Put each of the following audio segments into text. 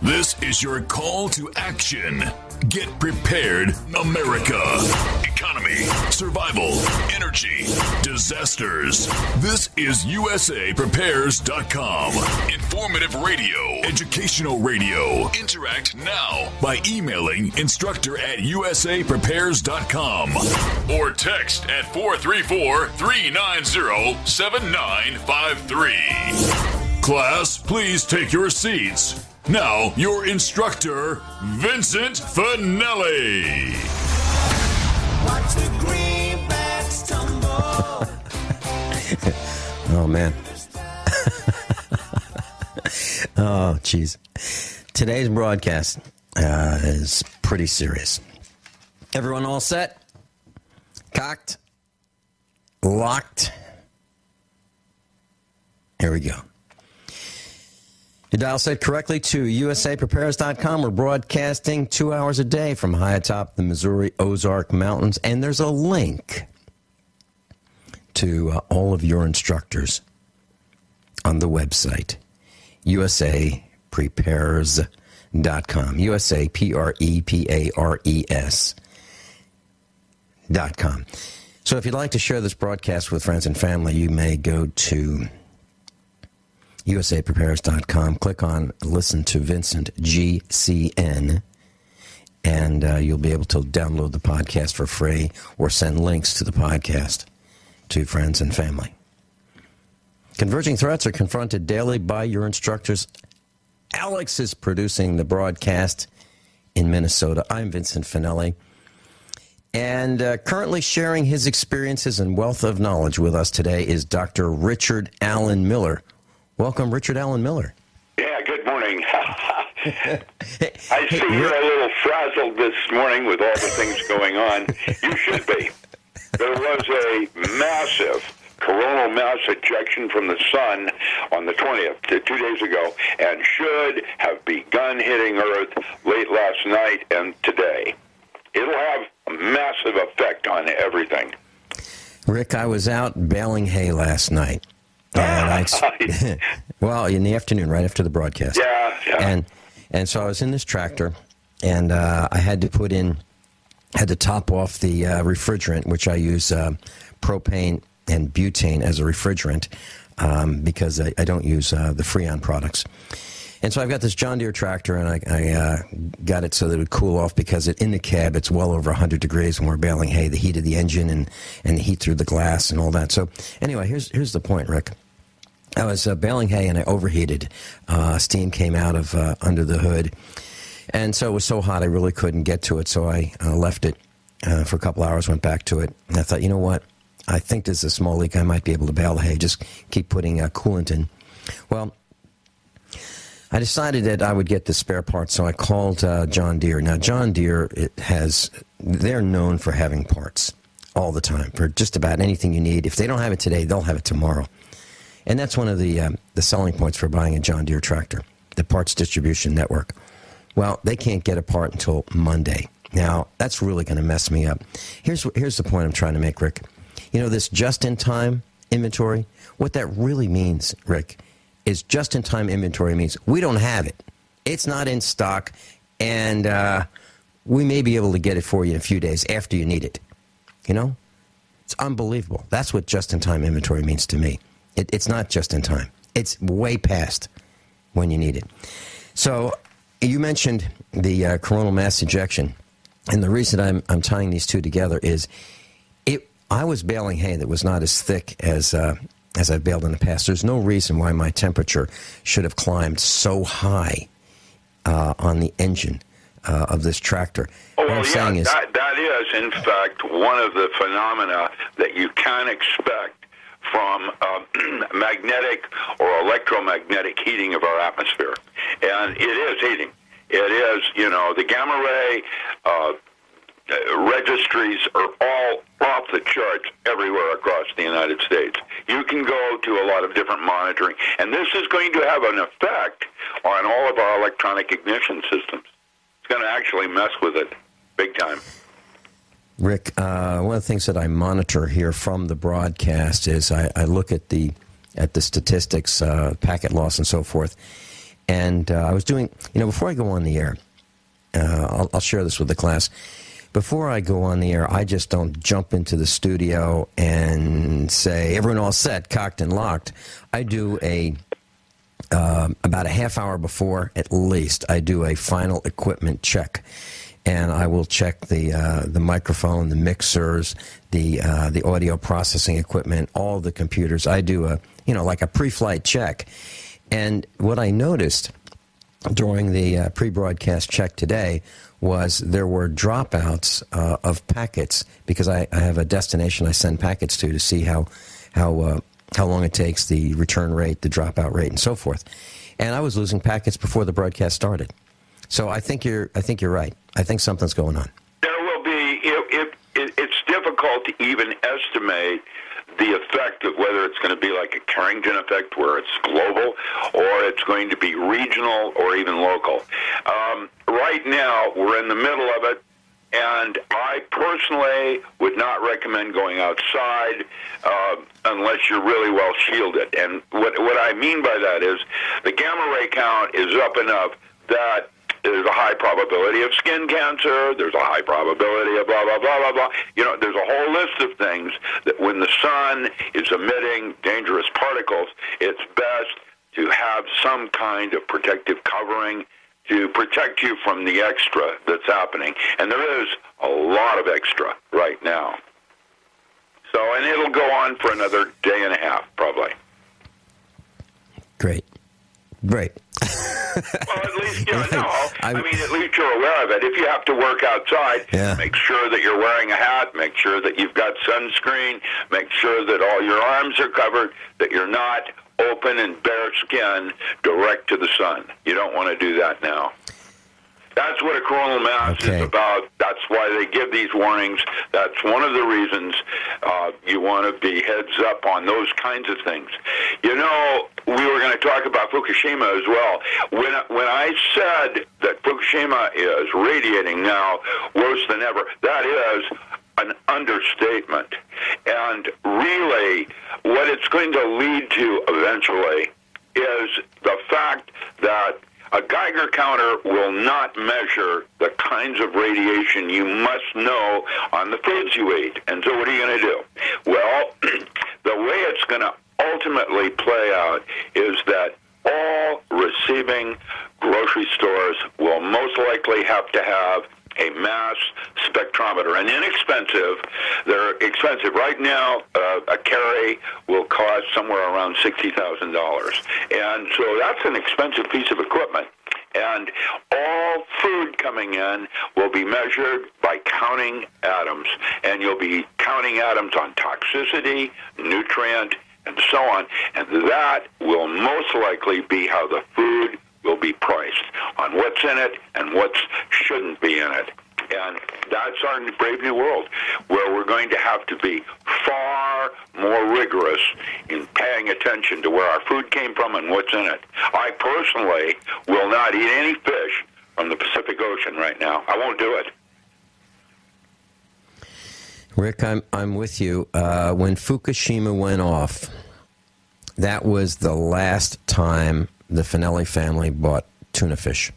This is your call to action. Get prepared, America. Economy, survival, energy, disasters. This is USAPrepares.com. Informative radio, educational radio. Interact now by emailing instructor@USAPrepares.com or text at 434-390-7953. Class, please take your seats. Now, your instructor, Vincent Finelli. Watch the greenbacks tumble. Oh, man. Oh, jeez. Today's broadcast is pretty serious. Everyone all set? Cocked? Locked? Here we go. You dial set correctly to USAPrepares.com. We're broadcasting 2 hours a day from high atop the Missouri Ozark Mountains, and there's a link to all of your instructors on the website, USAPrepares.com, USAPrepares.com. So if you'd like to share this broadcast with friends and family, you may go to USAPrepares.com, click on Listen to Vincent GCN, and you'll be able to download the podcast for free or send links to the podcast to friends and family. Converging threats are confronted daily by your instructors. Alex is producing the broadcast in Minnesota. I'm Vincent Finelli. And currently sharing his experiences and wealth of knowledge with us today is Dr. Richard Allen Miller. Welcome, Richard Allen Miller. Yeah, good morning. I see you're a little frazzled this morning with all the things going on. You should be. There was a massive coronal mass ejection from the sun on the 20th, 2 days ago, and should have begun hitting Earth late last night and today. It'll have a massive effect on everything. Rick, I was out baling hay last night. And well, in the afternoon, right after the broadcast. Yeah. And so I was in this tractor, and I had to top off the refrigerant, which I use propane and butane as a refrigerant because I don't use the Freon products. And so I've got this John Deere tractor, and I got it so that it would cool off because in the cab it's well over 100 degrees when we're baling hay, the heat of the engine and the heat through the glass and all that. So anyway, here's the point, Rick. I was baling hay and I overheated. Steam came out of under the hood. And so it was so hot I really couldn't get to it. So I left it for a couple hours, went back to it. And I thought, you know what? I think there's a small leak. I might be able to bale the hay. Just keep putting coolant in. Well, I decided that I would get the spare parts. So I called John Deere. Now, John Deere, they're known for having parts all the time for just about anything you need. If they don't have it today, they'll have it tomorrow. And that's one of the selling points for buying a John Deere tractor, the parts distribution network. Well, they can't get a part until Monday. Now, that's really going to mess me up. Here's the point I'm trying to make, Rick. You know, this just-in-time inventory, what that really means, Rick, is just-in-time inventory means we don't have it. It's not in stock, and we may be able to get it for you in a few days after you need it. You know? It's unbelievable. That's what just-in-time inventory means to me. It's not just in time. It's way past when you need it. So you mentioned the coronal mass ejection, and the reason I'm tying these two together is I was baling hay that was not as thick as I've baled in the past. There's no reason why my temperature should have climbed so high on the engine of this tractor. Oh, well, that is, in fact, one of the phenomena that you can expect from magnetic or electromagnetic heating of our atmosphere. And it is heating. It is, the gamma ray registries are all off the charts everywhere across the United States. You can go to a lot of different monitoring, and this is going to have an effect on all of our electronic ignition systems. It's going to actually mess with it big time. Rick, one of the things that I monitor here from the broadcast is I look at the statistics, packet loss and so forth, And I was doing, before I go on the air, I'll share this with the class. Before I go on the air, I just don't jump into the studio and say, everyone all set, cocked and locked. I do about a half hour before, at least, I do a final equipment check. And I will check the microphone, the mixers, the audio processing equipment, all the computers. I do like a pre-flight check. And what I noticed during the pre-broadcast check today was there were dropouts of packets, because I have a destination I send packets to see how long it takes, the return rate, the dropout rate, and so forth. And I was losing packets before the broadcast started. So I think you're right. I think something's going on. There will be. It's difficult to even estimate the effect of whether it's going to be like a Carrington effect, where it's global, or it's going to be regional or even local. Right now, we're in the middle of it, and I personally would not recommend going outside unless you're really well shielded. And what I mean by that is the gamma ray count is up enough that there's a high probability of skin cancer. There's a high probability of blah, blah, blah, blah, blah. There's a whole list of things that when the sun is emitting dangerous particles, it's best to have some kind of protective covering to protect you from the extra that's happening. And there is a lot of extra right now. So, and it'll go on for another day and a half, probably. Great. Well, at least, at least you're aware of it. If you have to work outside, make sure that you're wearing a hat, make sure that you've got sunscreen, make sure that all your arms are covered, that you're not open and bare skin direct to the sun. You don't want to do that now. That's what a coronal mass is about. That's why they give these warnings. That's one of the reasons you want to be heads up on those kinds of things. We were going to talk about Fukushima as well. When I said that Fukushima is radiating now worse than ever, that is an understatement. And really, what it's going to lead to eventually is the fact that a Geiger counter will not measure the kinds of radiation you must know on the foods you eat. And so what are you going to do? Well, the way it's going to ultimately play out is that all receiving grocery stores will most likely have to have a mass spectrometer. And inexpensive. They're expensive. Right now, a carry will cost somewhere around $60,000. And so that's an expensive piece of equipment. And all food coming in will be measured by counting atoms. And you'll be counting atoms on toxicity, nutrient, and so on. And that will most likely be how the food will be priced, on what's in it and what shouldn't be in it. And that's our brave new world, where we're going to have to be far more rigorous in paying attention to where our food came from and what's in it. I personally will not eat any fish from the Pacific Ocean right now. I won't do it. Rick, I'm with you. When Fukushima went off, that was the last time the Finelli family bought tuna fish.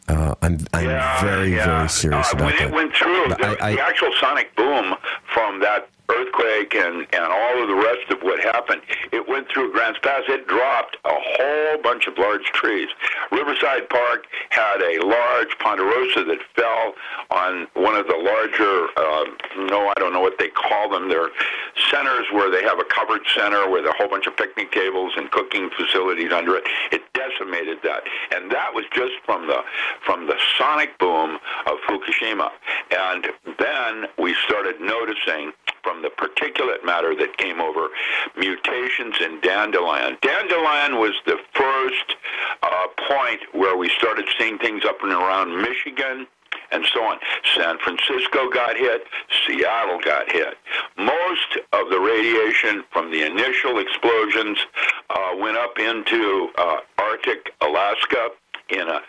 I'm very serious about that. When it went through, the actual sonic boom from that earthquake and all of the rest of what happened, it went through Grants Pass. It dropped a whole bunch of large trees. Riverside Park had a large ponderosa that fell on one of the larger, I don't know what they call them. They're centers where they have a covered center with a whole bunch of picnic tables and cooking facilities under it. It decimated that. And that was just from the sonic boom of Fukushima. And then we started noticing from the particulate matter that came over, mutations in dandelion. Dandelion was the first point where we started seeing things up and around Michigan and so on. San Francisco got hit. Seattle got hit. Most of the radiation from the initial explosions went up into Arctic Alaska in a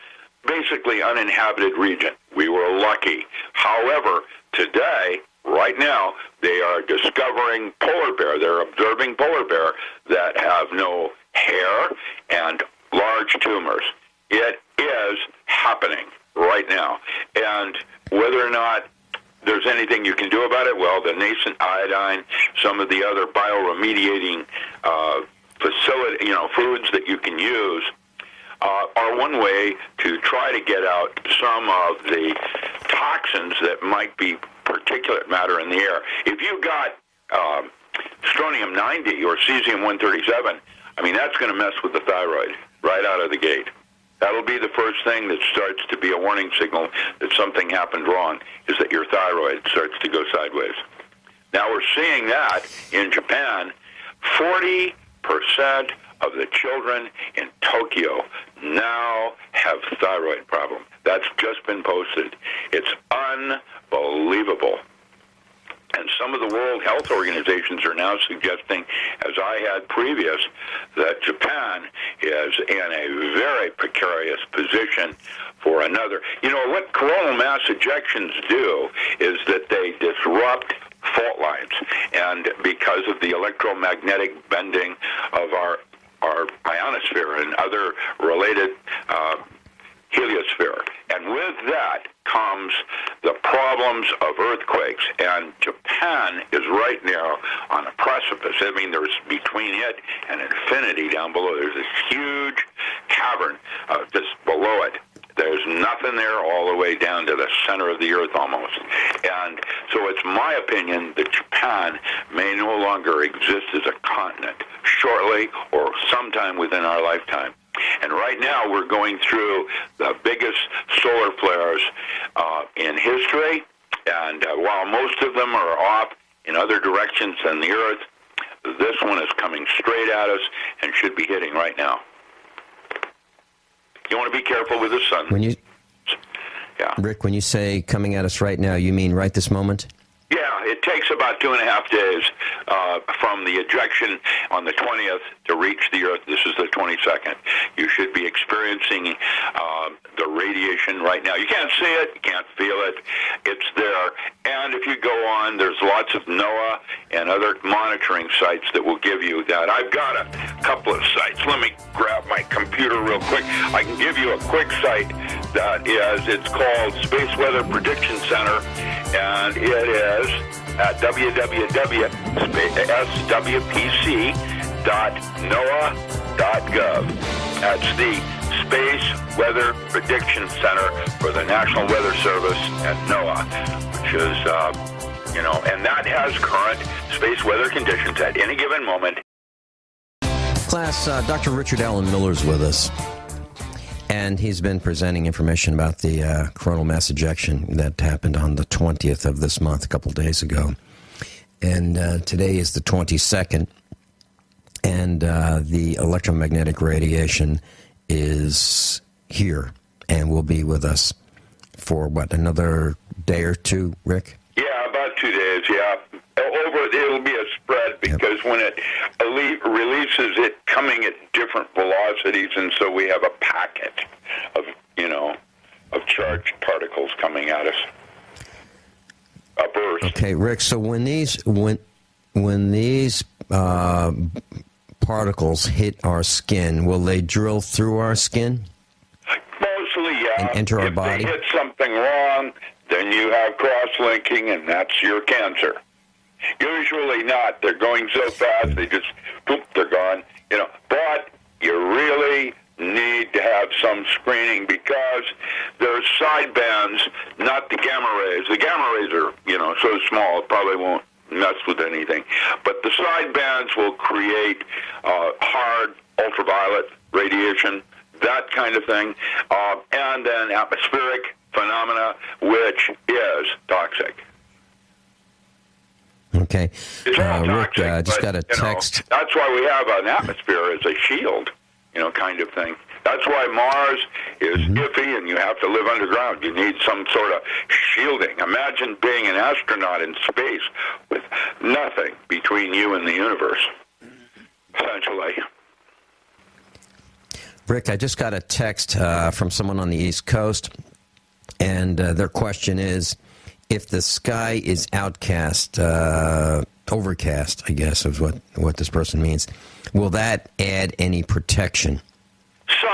basically uninhabited region. We were lucky. However, today, right now, they are discovering polar bear. They're observing polar bear that have no hair, and large tumors. It is happening right now. And whether or not there's anything you can do about it, well, the nascent iodine, some of the other bioremediating foods that you can use are one way to try to get out some of the toxins that might be particulate matter in the air. If you got strontium-90 or cesium-137, I mean, that's going to mess with the thyroid right out of the gate. That'll be the first thing that starts to be a warning signal that something happened wrong, is that your thyroid starts to go sideways. Now, we're seeing that in Japan. 40% of the children in Tokyo now have thyroid problem. That's just been posted. It's unbelievable. And some of the World Health Organizations are now suggesting, as I had previous, that Japan is in a very precarious position for another. You know, what coronal mass ejections do is that they disrupt fault lines. And because of the electromagnetic bending of our ionosphere and other related heliosphere. And with that comes the problems of earthquakes. And Japan is right now on a precipice. I mean, there's between it and infinity down below. There's this huge cavern just below it. There's nothing there all the way down to the center of the earth almost. And so it's my opinion that Japan may no longer exist as a continent shortly or sometime within our lifetime. And right now we're going through the biggest solar flares in history. And while most of them are off in other directions than the earth, this one is coming straight at us and should be hitting right now. You want to be careful with the sun. Rick, when you say coming at us right now, you mean right this moment? Yeah, it takes about 2.5 days from the ejection on the 20th to reach the Earth. This is the 22nd. You should be experiencing the radiation right now. You can't see it, you can't feel it. It's there. And if you go on, there's lots of NOAA and other monitoring sites that will give you that. I've got a couple of sites. Let me grab my computer real quick. I can give you a quick site that is, it's called Space Weather Prediction Center, and it is at www.swpc.noaa.gov. That's the Space Weather Prediction Center for the National Weather Service at NOAA, which is, and that has current space weather conditions at any given moment. Class, Dr. Richard Allen Miller's with us, and he's been presenting information about the coronal mass ejection that happened on the 20th of this month, a couple days ago. And today is the 22nd, and the electromagnetic radiation is here and will be with us for, what, another day or two, Rick? Yeah, about 2 days, yeah. It'll be a spread because when it releases it coming at different velocities, and so we have a packet of, of charged particles coming at us. A burst. Okay, Rick, so when these particles hit our skin, will they drill through our skin? Mostly, yeah. And enter our body? If they hit something wrong, then you have cross-linking, and that's your cancer. Usually not. They're going so fast, they just, poof, they're gone. But you really need to have some screening because there's side bands, not the gamma rays. The gamma rays are, so small, it probably won't mess with anything. But the side bands will create hard ultraviolet radiation, that kind of thing, and then atmospheric phenomena, which is toxic. Okay. It's all toxic, Rick, I just got a text. That's why we have an atmosphere as a shield, kind of thing. That's why Mars is iffy and you have to live underground. You need some sort of shielding. Imagine being an astronaut in space with nothing between you and the universe, essentially. Rick, I just got a text from someone on the East Coast, and their question is, if the sky is overcast, I guess is what this person means, will that add any protection? So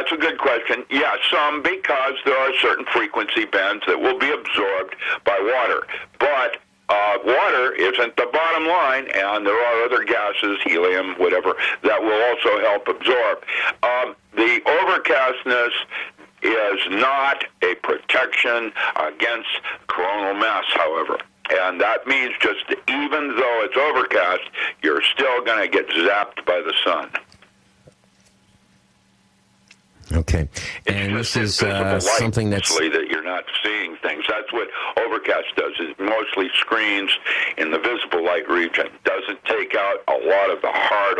that's a good question. Yeah, some, because there are certain frequency bands that will be absorbed by water. But water isn't the bottom line, and there are other gases, helium, whatever, that will also help absorb. The overcastness is not a protection against coronal mass, however. And that means just even though it's overcast, you're still going to get zapped by the sun. Okay. And this is something that's... that you're not seeing things. That's what overcast does. It mostly screens in the visible light region. Doesn't take out a lot of the hard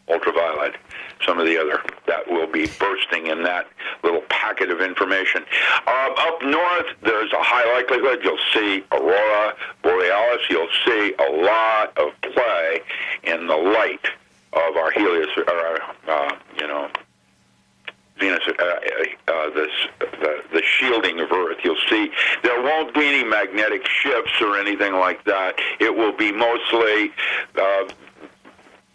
ultraviolet. Some of the other that will be bursting in that little packet of information. Up north, there's a high likelihood you'll see aurora borealis. You'll see a lot of play in the light of our Venus, the shielding of Earth. You'll see there won't be any magnetic shifts or anything like that. It will be mostly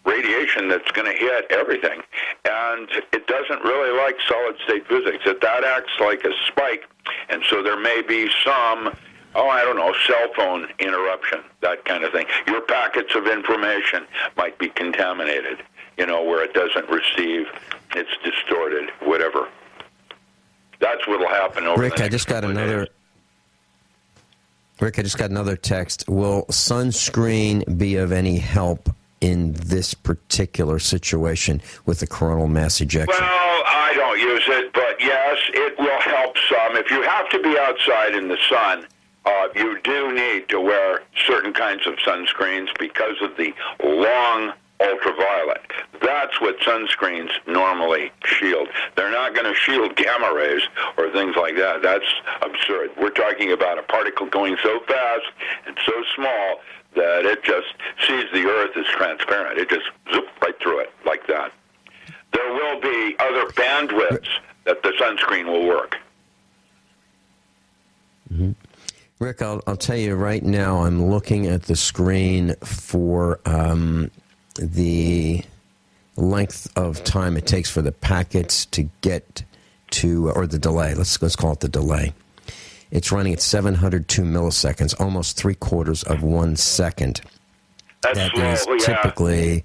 radiation that's going to hit everything, and it doesn't really like solid-state physics. That acts like a spike, and so there may be some, cell phone interruption, that kind of thing. Your packets of information might be contaminated, where it doesn't receive, it's distorted, whatever. That's what'll happen over Rick, the next I just got another. days. Rick, I just got another text. Will sunscreen be of any help in this particular situation with the coronal mass ejection? Well, I don't use it, but yes, it will help some. If you have to be outside in the sun, you do need to wear certain kinds of sunscreens because of the long ultraviolet. That's what sunscreens normally shield. They're not going to shield gamma rays or things like that. That's absurd. We're talking about a particle going so fast and so small that it just sees the Earth as transparent. It just zoop right through it like that. There will be other bandwidths that the sunscreen will work. Mm-hmm. Rick, I'll tell you right now, I'm looking at the screen for the length of time it takes for the packets to get to, or the delay. Let's call it the delay. It's running at 702 milliseconds, almost 3/4 of 1 second. That's slow, typically,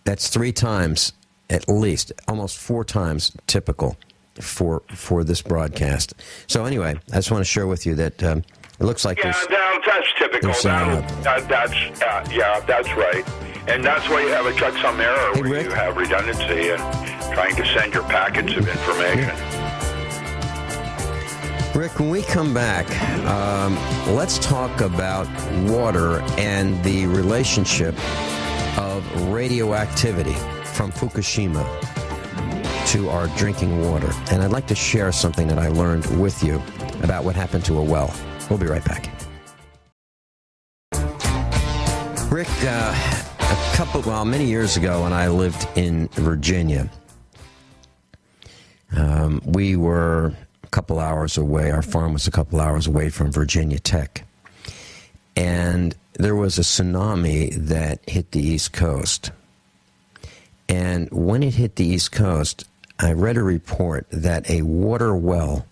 that's 3 times, at least, almost 4 times typical for this broadcast. So anyway, I just want to share with you that it looks like that's typical. That's right. And that's why you have a checksum error, where Rick? you have redundancy and trying to send your packets of information. Rick, when we come back, let's talk about water and the relationship of radioactivity from Fukushima to our drinking water. And I'd like to share something that I learned with you about what happened to a well. We'll be right back. Rick, many years ago when I lived in Virginia, we were a couple hours away. Our farm was a couple hours away from Virginia Tech. And there was a tsunami that hit the East Coast. And when it hit the East Coast, I read a report that a water well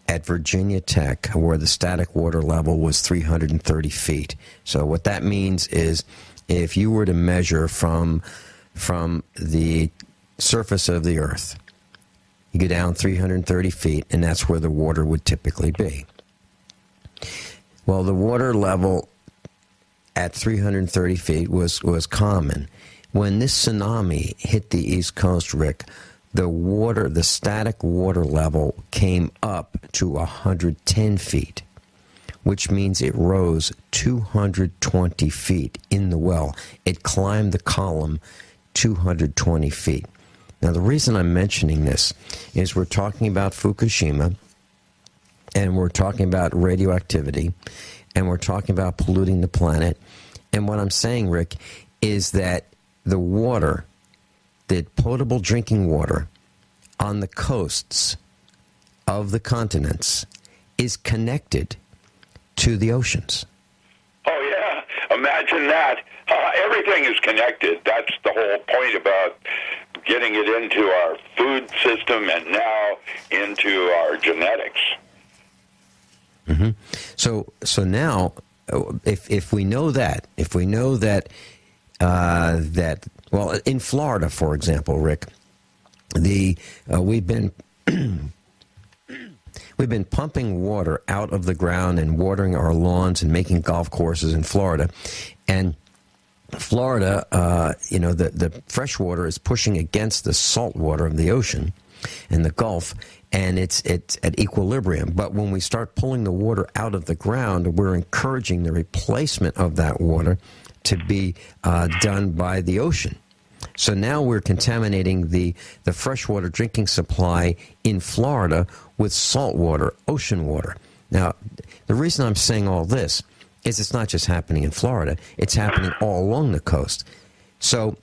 at Virginia Tech, where the static water level was 330 feet. So what that means is if you were to measure from the surface of the earth, you go down 330 feet, and that's where the water would typically be. Well, the water level at 330 feet was common. When this tsunami hit the East Coast, Rick, the static water level came up to 110 feet, which means it rose 220 feet in the well. It climbed the column 220 feet. Now, the reason I'm mentioning this is we're talking about Fukushima, and we're talking about radioactivity, and we're talking about polluting the planet. And what I'm saying, Rick, is that the water, the potable drinking water on the coasts of the continents is connected to the oceans. Oh, yeah. Imagine that. Everything is connected. That's the whole point about getting it into our food system and now into our genetics. Mm-hmm. So now, if we know that, well, in Florida, for example, Rick, we've been pumping water out of the ground and watering our lawns and making golf courses in Florida, and Florida, the fresh water is pushing against the salt water of the ocean and the Gulf, and it's at equilibrium. But when we start pulling the water out of the ground, we're encouraging the replacement of that water to be done by the ocean. So now we're contaminating the freshwater drinking supply in Florida with salt water, ocean water. Now, the reason I'm saying all this is it's not just happening in Florida, it's happening all along the coast. So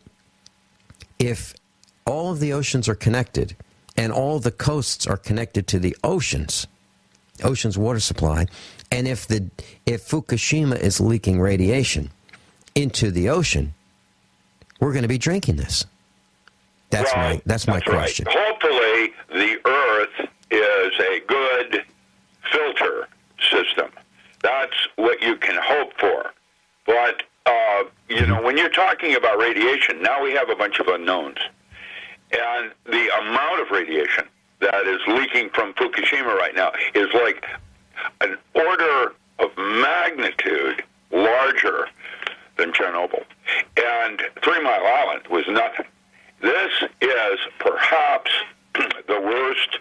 if all of the oceans are connected and all the coasts are connected to the ocean's water supply, and if Fukushima is leaking radiation into the ocean, we're going to be drinking this. That's my question. Right. Hopefully, the Earth is a good filter system. That's what you can hope for. But, when you're talking about radiation, now we have a bunch of unknowns. And the amount of radiation that is leaking from Fukushima right now is like an order of magnitude larger than Chernobyl. And 3 Mile Island was nothing. This is perhaps the worst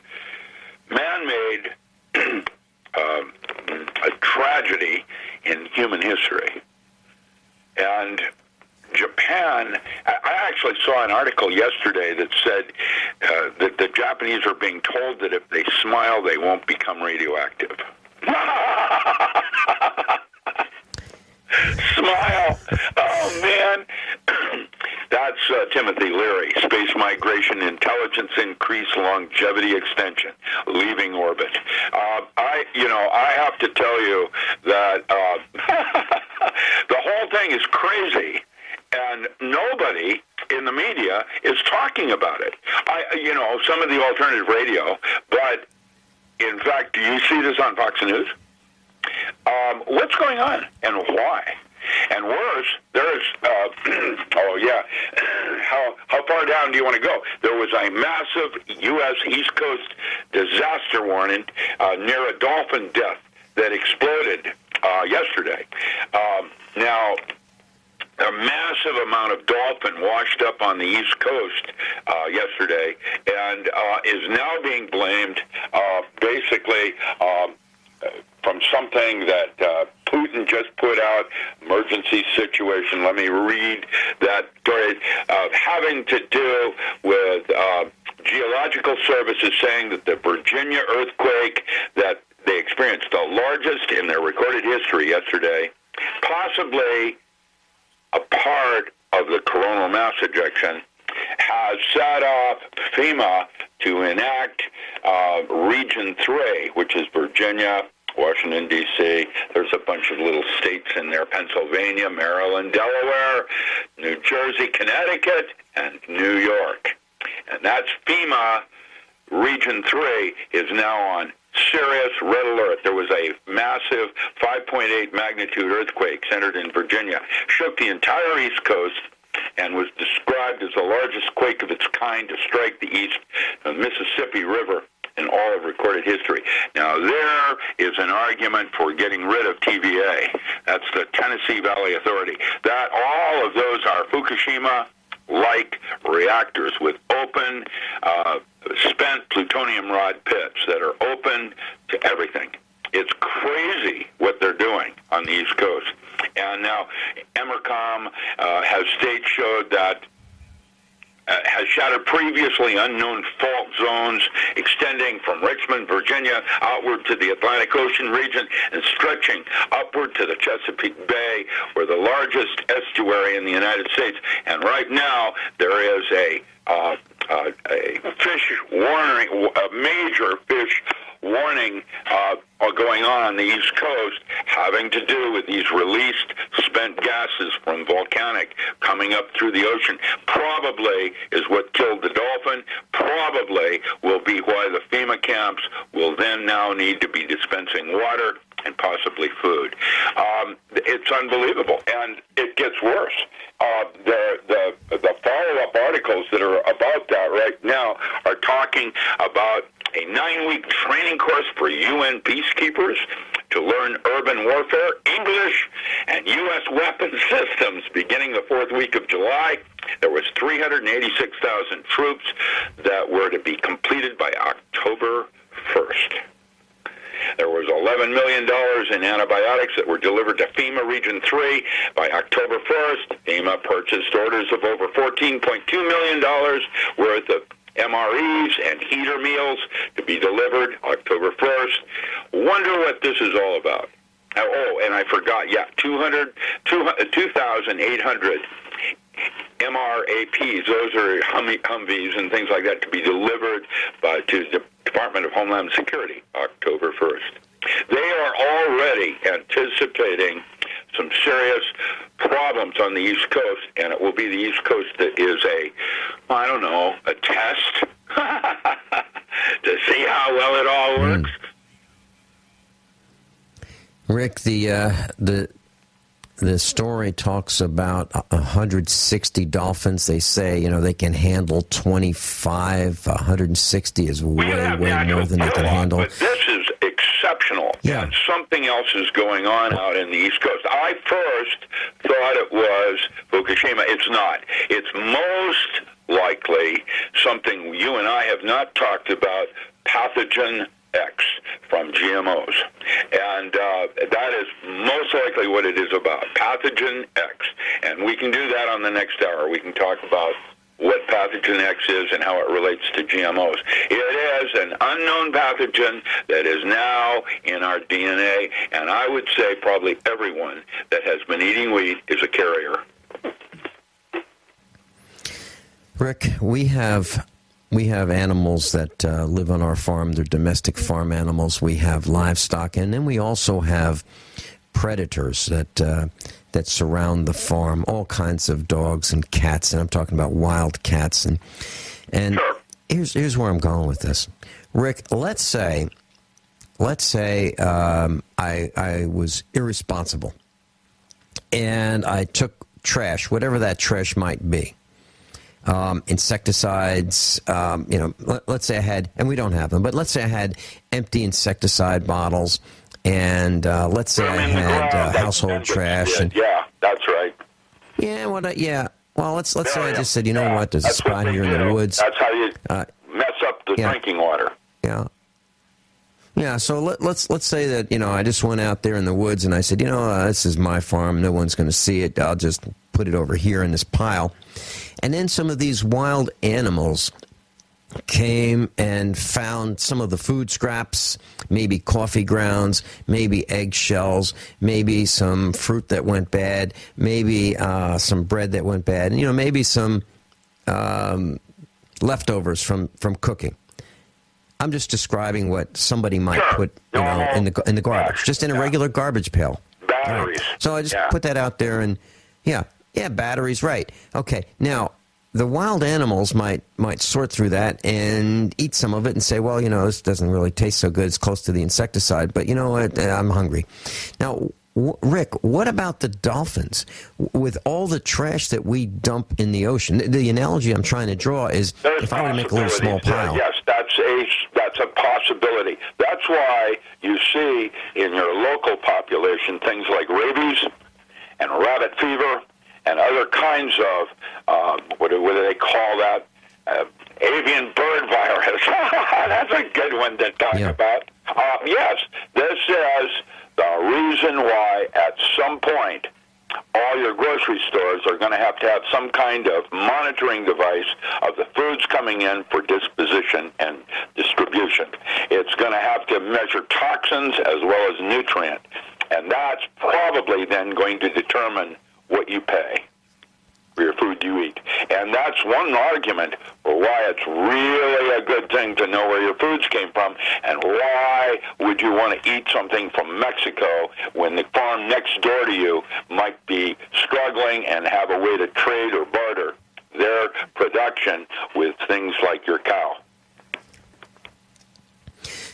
man-made a tragedy in human history. And Japan, I actually saw an article yesterday that said that the Japanese are being told that if they smile, they won't become radioactive. Smile. Oh, man. That's Timothy Leary, Space Migration, Intelligence Increase, Longevity Extension, Leaving Orbit. I have to tell you that the whole thing is crazy, and nobody in the media is talking about it. Some of the alternative radio, but in fact, do you see this on Fox News? What's going on and why? And worse, there's, how far down do you want to go? There was a massive U.S. East Coast disaster warning near a dolphin death that exploded yesterday. Now, a massive amount of dolphin washed up on the East Coast yesterday and is now being blamed basically from something that Putin just put out, emergency situation. Let me read that story, having to do with Geological Services saying that the Virginia earthquake that they experienced, the largest in their recorded history yesterday, possibly a part of the coronal mass ejection, has set off FEMA to enact Region 3, which is Virginia, Washington, D.C. There's a bunch of little states in there, Pennsylvania, Maryland, Delaware, New Jersey, Connecticut, and New York. And that's FEMA. Region 3 is now on serious red alert. There was a massive 5.8 magnitude earthquake centered in Virginia, shook the entire East Coast, and was described as the largest quake of its kind to strike the East Mississippi River in all of recorded history. Now, there is an argument for getting rid of TVA. That's the Tennessee Valley Authority. That all of those are Fukushima-like reactors with open, spent plutonium rod pits that are open to everything. It's crazy what they're doing on the East Coast. And now, EMERCOM has states showed that has shattered previously unknown fault zones extending from Richmond, Virginia, outward to the Atlantic Ocean region and stretching upward to the Chesapeake Bay. We're the largest estuary in the United States. And right now, there is a fish warning, a major fish warning going on the East Coast having to do with these released spent gases from volcanic coming up through the ocean. Probably is what killed the dolphin. Probably will be why the FEMA camps will then now need to be dispensing water and possibly food. It's unbelievable, and it gets worse. The follow-up articles that are about that right now are talking about a 9-week training course for UN peacekeepers to learn urban warfare, English, and U.S. weapon systems beginning the 4th week of July. There was 386,000 troops that were to be completed by October 1st. There was $11 million in antibiotics that were delivered to FEMA Region 3 by October 1st. FEMA purchased orders of over $14.2 million worth of MREs and heater meals to be delivered October 1st. Wonder what this is all about. Oh, and I forgot, 2,800 MRAPs, those are Humvees and things like that, to be delivered to the Department of Homeland Security October 1st. They are already anticipating some serious problems on the East Coast, and it will be the East Coast that is a test to see how well it all works. Rick, the story talks about 160 dolphins. They say, they can handle 25. 160 is way more than they can handle. But this is exceptional. Yeah. And something else is going on out in the East Coast. I first thought it was Fukushima. It's not. It's most likely something you and I have not talked about, pathogen X from GMOs. And that is most likely what it is about, pathogen X. And we can do that on the next hour. We can talk about what pathogen X is and how it relates to GMOs. It is an unknown pathogen that is now in our DNA, and I would say probably everyone that has been eating wheat is a carrier. Rick, we have animals that live on our farm. They're domestic farm animals. We have livestock, and then we also have predators that surround the farm. All kinds of dogs and cats, and I'm talking about wild cats. And Sure. here's where I'm going with this, Rick. Let's say I was irresponsible, and I took trash, whatever that trash might be. Insecticides, let's say I had, and we don't have them, but let's say I had empty insecticide bottles, and let's say I had household trash. And, yeah, that's right. Yeah, well, let's say I just said, you know what, there's a spot here in the woods. That's how you mess up the drinking water. Yeah. Yeah, so let's say that, I just went out there in the woods and I said, this is my farm. No one's going to see it. I'll just put it over here in this pile. And then some of these wild animals came and found some of the food scraps, maybe coffee grounds, maybe eggshells, maybe some fruit that went bad, maybe some bread that went bad, and maybe some leftovers from cooking. I'm just describing what somebody might put in the garbage, just in a regular garbage pail. Batteries. Right. So I just put that out there, and batteries, right. Okay, now the wild animals might sort through that and eat some of it and say, well, this doesn't really taste so good. It's close to the insecticide, but you know what? I'm hungry. Now, Rick, what about the dolphins? With all the trash that we dump in the ocean, the analogy I'm trying to draw is if I were to make a little small pile. Yes, that's a possibility. That's why you see in your local population things like rabies and rabbit fever and other kinds of, what do they call that? Avian bird virus. That's a good one to talk about. Yes, this is the reason why at some point all your grocery stores are going to have some kind of monitoring device of the foods coming in for disposition and distribution. It's going to have to measure toxins as well as nutrient, and that's probably then going to determine what you pay. for your food you eat. And that's one argument for why it's really a good thing to know where your foods came from, and why would you want to eat something from Mexico when the farm next door to you might be struggling and have a way to trade or barter their production with things like your cow.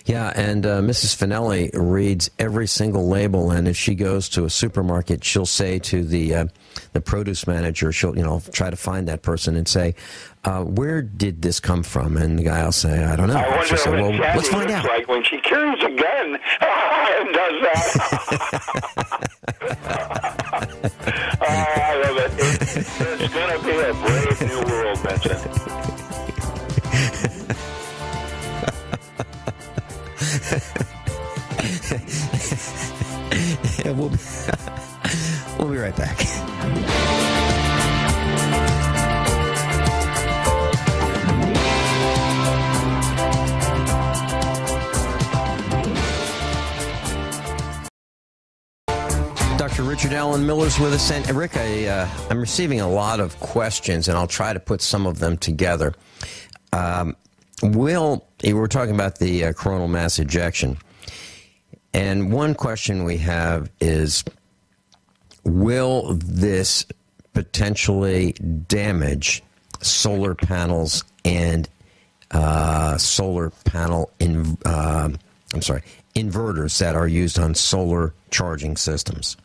Yeah, and Mrs. Finelli reads every single label, and if she goes to a supermarket, she'll say to the produce manager, she'll try to find that person and say, "Where did this come from?" And the guy will say, "I don't know." I wonder She'll say, "Well, what let's find looks out." like when she carries a gun and does that. I love it. It's going to be a brave new world, Vincent. Yeah, we'll be right back. Dr. Richard Allen Miller's with us. And Rick, I'm receiving a lot of questions, and I'll try to put some of them together. We're talking about the coronal mass ejection. And one question we have is, will this potentially damage solar panels and solar panel inverters that are used on solar charging systems?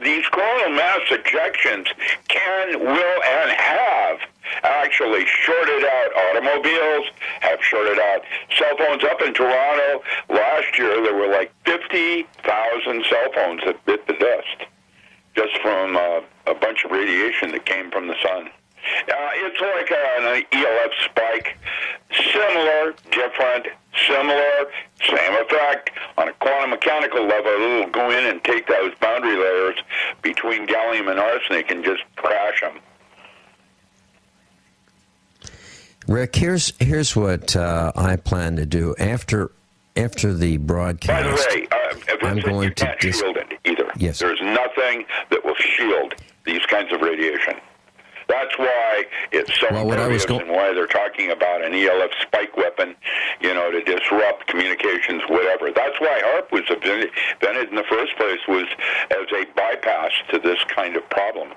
These coronal mass ejections can, will, and have actually shorted out automobiles, have shorted out cell phones. Up in Toronto last year, there were like 50,000 cell phones that bit the dust just from a bunch of radiation that came from the sun. It's like an ELF spike, similar, different, similar, same effect. On a quantum mechanical level, it'll go in and take those boundary layers between gallium and arsenic and just crash them. Rick, here's what I plan to do after the broadcast. By the way, I'm going you can't shield it either. Yes. There's nothing that will shield these kinds of radiation. That's why it's so impervious and why they're talking about an ELF spike weapon, to disrupt communications, whatever. That's why HAARP was invented in the first place, was as a bypass to this kind of problem.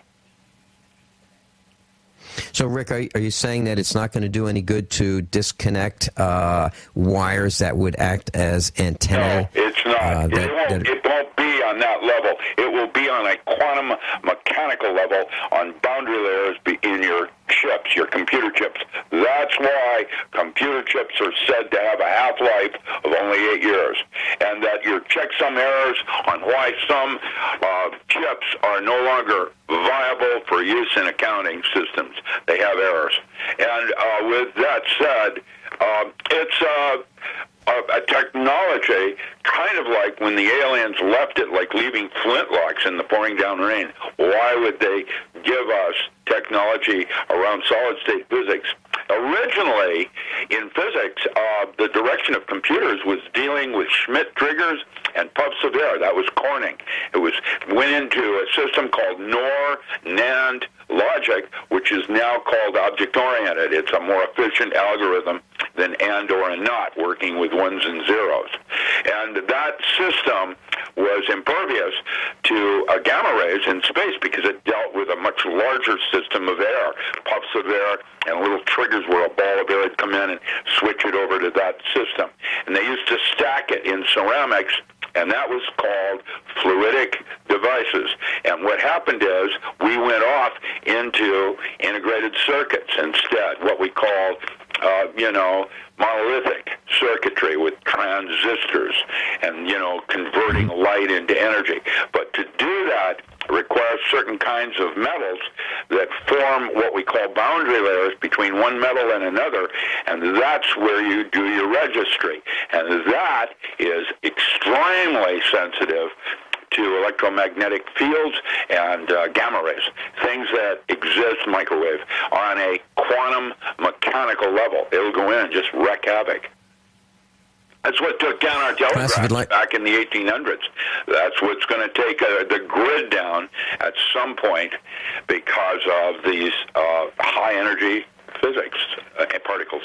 So, Rick, are you saying that it's not going to do any good to disconnect wires that would act as antennae? No, it's not. It won't be on that level. It will be on a quantum mechanical level on boundary layers in your chips, your computer chips. That's why computer chips are said to have a half-life of only 8 years, and that your checksum errors on why some chips are no longer viable for use in accounting systems. They have errors. And with that said, it's a technology kind of like when the aliens left it, like leaving flintlocks in the pouring down rain. Why would they give us technology around solid-state physics? Originally, in physics, the direction of computers was dealing with Schmidt triggers and puffs of air. That was Corning. It went into a system called NOR, NAND logic, which is now called object-oriented. It's a more efficient algorithm than AND or a NOT, working with ones and zeros. And that system was impervious to gamma rays in space because it dealt with a much larger system of air, puffs of air, and little triggers where a ball of air would come in and switch it over to that system. And they used to stack it in ceramics, and that was called fluidic devices. And what happened is we went off into integrated circuits instead, what we call monolithic circuitry with transistors and, converting light into energy. But to do that requires certain kinds of metals that form what we call boundary layers between one metal and another, and that's where you do your registry. And that is extremely sensitive to electromagnetic fields and gamma rays, things that exist microwave on a quantum mechanical level. It'll go in and just wreak havoc. That's what took down our telegraph back in the 1800s. That's what's going to take the grid down at some point because of these high-energy physics particles.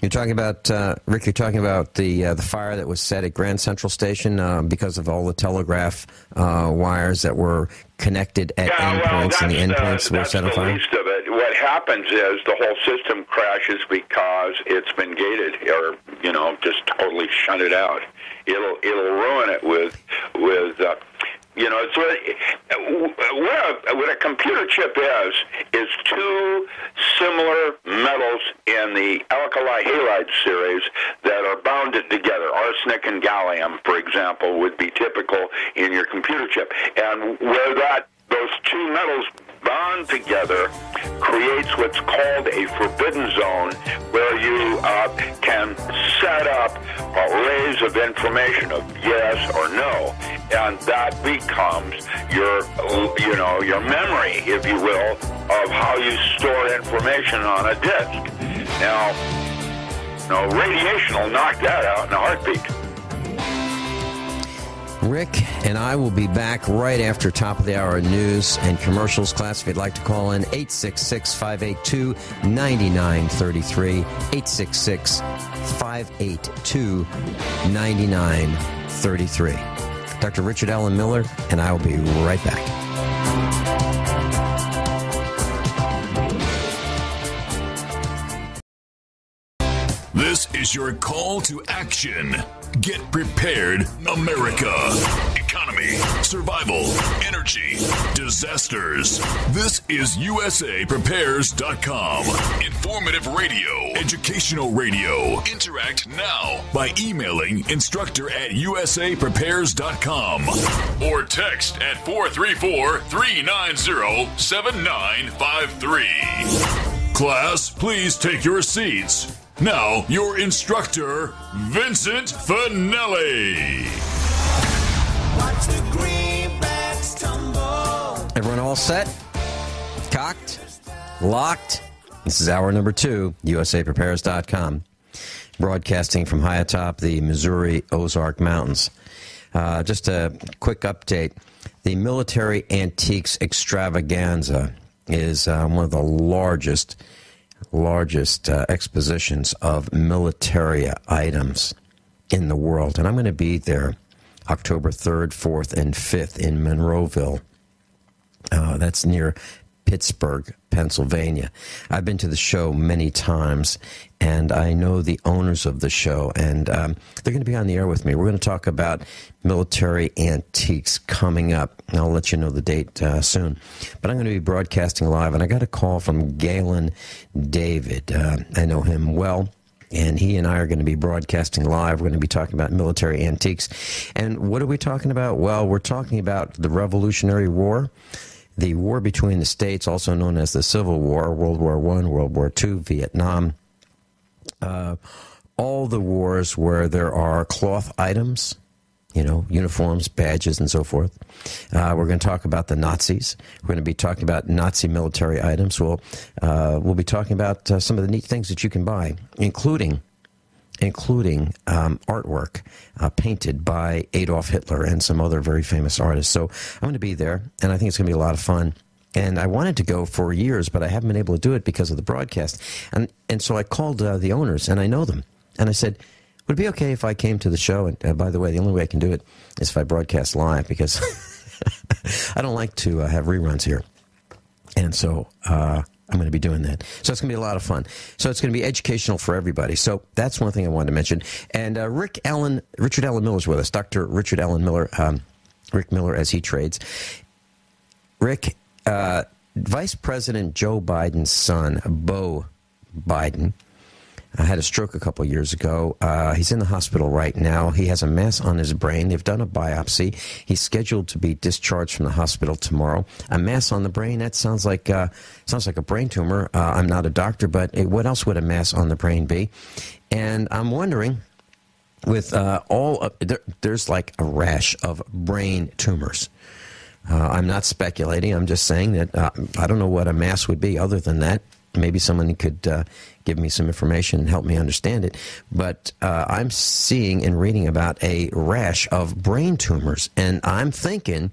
You're talking about, Rick, you're talking about the fire that was set at Grand Central Station because of all the telegraph wires that were connected at endpoints, and the endpoints were set on fire? That's the least of it. What happens is the whole system crashes because it's been gated or, just totally shunted out. It'll ruin it with what a computer chip is two similar metals in the alkali halide series that are bounded together. Arsenic and gallium, for example, would be typical in your computer chip. And where those two metals bond together creates what's called a forbidden zone, where you can set up arrays of information of yes or no, and that becomes your memory, if you will, of how you store information on a disk. Now, radiation will knock that out in a heartbeat. Rick and I will be back right after top of the hour news and commercials. Class, if you'd like to call in, 866-582-9933, 866-582-9933. Dr. Richard Allen Miller and I will be right back. This is your call to action. Get prepared, America. Economy, survival, energy, disasters. This is USAPrepares.com. Informative radio, educational radio. Interact now by emailing instructor@USAPrepares.com or text at 434-390-7953. Class, please take your seats. Now, your instructor, Vincent Finelli. Watch the greenbacks tumble. Everyone all set? Cocked? Locked? This is hour number 2, USAPrepares.com. Broadcasting from high atop the Missouri Ozark Mountains. Just a quick update. The Military Antiques Extravaganza is one of the largest expositions of military items in the world. And I'm going to be there October 3rd, 4th, and 5th in Monroeville. That's near Pittsburgh, Pennsylvania. I've been to the show many times, and I know the owners of the show, and they're going to be on the air with me. We're going to talk about military antiques coming up. I'll let you know the date soon. But I'm going to be broadcasting live, and I got a call from Galen David. I know him well, and he and I are going to be broadcasting live. We're going to be talking about military antiques. And what are we talking about? Well, we're talking about the Revolutionary War, the war between the states, also known as the Civil War, World War I, World War II, Vietnam, all the wars where there are cloth items, uniforms, badges, and so forth. We're going to talk about the Nazis. We're going to be talking about Nazi military items. We'll be talking about some of the neat things that you can buy, including artwork painted by Adolf Hitler and some other very famous artists. So I'm going to be there, and I think it's going to be a lot of fun. And I wanted to go for years, but I haven't been able to do it because of the broadcast. And so I called the owners, and I know them. And I said, would it be okay if I came to the show? And by the way, the only way I can do it is if I broadcast live, because I don't like to have reruns here. And so I'm going to be doing that. So it's going to be a lot of fun. So it's going to be educational for everybody. So that's one thing I wanted to mention. And Richard Allen Miller is with us. Dr. Richard Allen Miller, Rick Miller as he trades. Rick, Vice President Joe Biden's son, Beau Biden, had a stroke a couple years ago. He's in the hospital right now. He has a mass on his brain. They've done a biopsy. He's scheduled to be discharged from the hospital tomorrow. A mass on the brain, that sounds like a brain tumor. I'm not a doctor, but what else would a mass on the brain be? And I'm wondering, with there's like a rash of brain tumors. I'm not speculating. I'm just saying that I don't know what a mass would be other than that. Maybe someone could give me some information and help me understand it. But I'm seeing and reading about a rash of brain tumors, and I'm thinking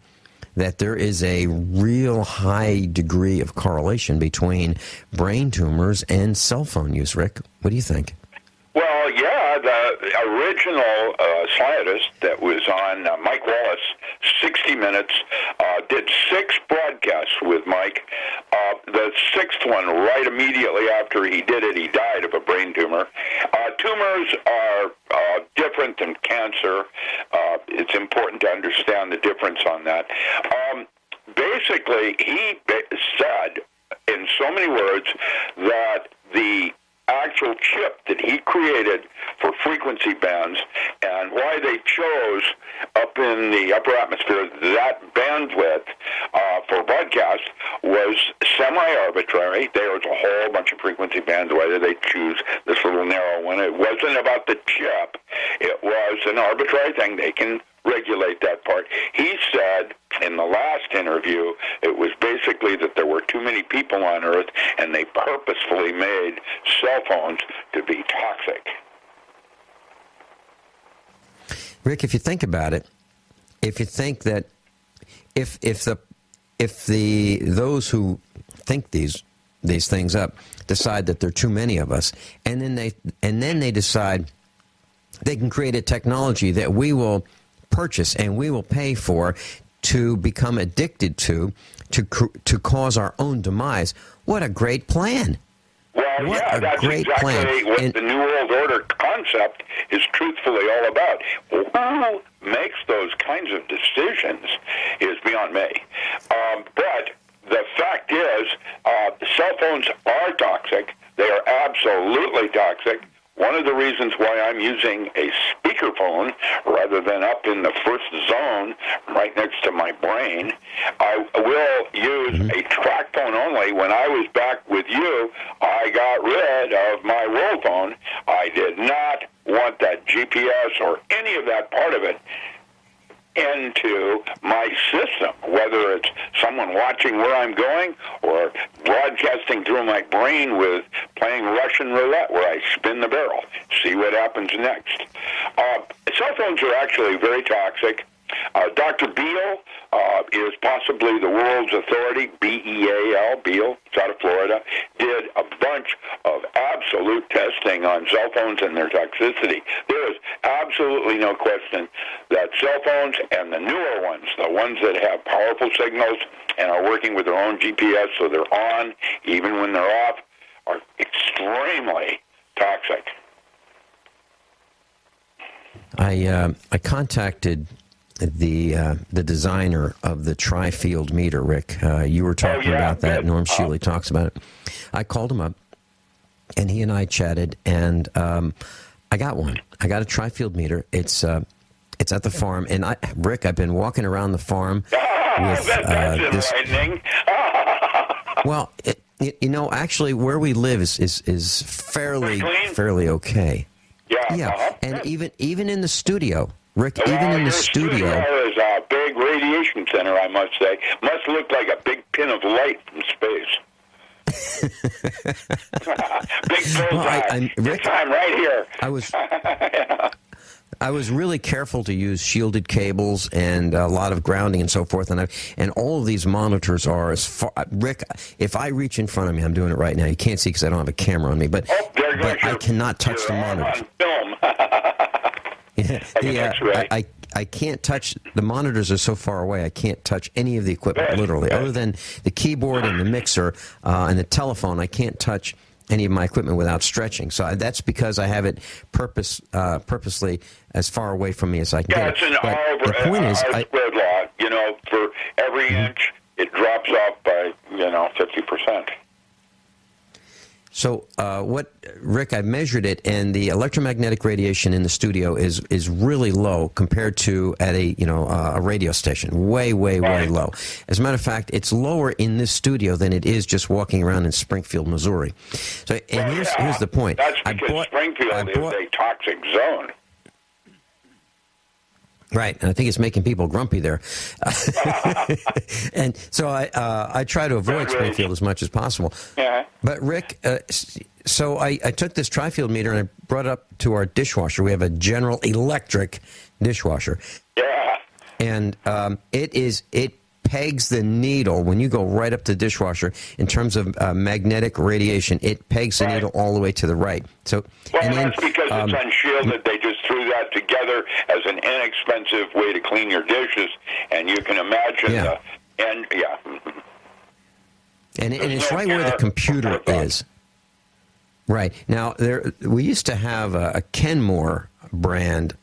that there is a real high degree of correlation between brain tumors and cell phone use. Rick, what do you think? Well, yeah, the original scientist that was on Mike Wallace, 60 Minutes, did 6 broadcasts with Mike. The 6th one, right immediately after he did it, he died of a brain tumor. Tumors are different than cancer. It's important to understand the difference on that. Basically, he said, in so many words, that the actual chip that he created for frequency bands and why they chose up in the upper atmosphere that bandwidth for broadcast was semi-arbitrary. There was a whole bunch of frequency bands. Why did they choose this little narrow one? It wasn't about the chip. It was an arbitrary thing. They can regulate that part. He said in the last interview it was basically that there were too many people on Earth and they purposefully made cell phones to be toxic. Rick, if you think about it, if you think that if those who think these things up decide that there are too many of us, and then they decide they can create a technology that we will purchase and we will pay for to become addicted to cause our own demise. What a great plan. Well, what yeah, that's great exactly plan. what and the New World Order concept is truthfully all about. Who makes those kinds of decisions is beyond me. But the fact is, cell phones are toxic. They are absolutely toxic. One of the reasons why I'm using a speakerphone rather than up in the first zone right next to my brain, I will use a track phone only. When I was back with you, I got rid of my world phone. I did not want that GPS or any of that part of it into my system, whether it's someone watching where I'm going or broadcasting through my brain with playing Russian roulette where I spin the barrel, see what happens next. Cell phones are actually very toxic. Dr. Beal is possibly the world's authority, B-E-A-L, Beal, it's out of Florida, did a bunch of absolute testing on cell phones and their toxicity. There is absolutely no question that cell phones and the newer ones, the ones that have powerful signals and are working with their own GPS so they're on even when they're off, are extremely toxic. I contacted the designer of the tri-field meter, Rick. You were talking about that. Good. Norm Shealy talks about it. I called him up, and he and I chatted, and I got one. I got a tri-field meter. It's at the farm, and Rick, I've been walking around the farm with that's enlightening. Well, actually, where we live is fairly okay. Yeah. And even in the studio, Rick, even in the studio is a big radiation center, I must say. Must look like a big pin of light from space. Big bullseye. Rick, I'm right here. I was really careful to use shielded cables and a lot of grounding and so forth, and all of these monitors are as far. Rick, if I reach in front of me, I'm doing it right now. You can't see because I don't have a camera on me, but I cannot touch the monitors. On film. I can't touch the monitors. Are so far away. I can't touch any of the equipment, literally, other than the keyboard and the mixer and the telephone. I can't touch any of my equipment without stretching. So that's because I have it purposely as far away from me as I can get. It's an R-squared law. For every inch, it drops off by 50%. So Rick, I measured it, and the electromagnetic radiation in the studio is really low compared to at a radio station. Way low. As a matter of fact, it's lower in this studio than it is just walking around in Springfield, Missouri. So, and here's the point. That's because Springfield is a toxic zone. Right, and I think it's making people grumpy there. And so I try to avoid Springfield as much as possible. Yeah. But Rick, So I took this tri-field meter and I brought it up to our dishwasher. We have a General Electric dishwasher. Yeah. And it pegs the needle when you go right up to the dishwasher in terms of magnetic radiation. It pegs the needle all the way to the right. So, well, and that's because it's unshielded. They just threw that together as an inexpensive way to clean your dishes, and you can imagine And it's right where the computer is. Right. Now, we used to have a Kenmore brand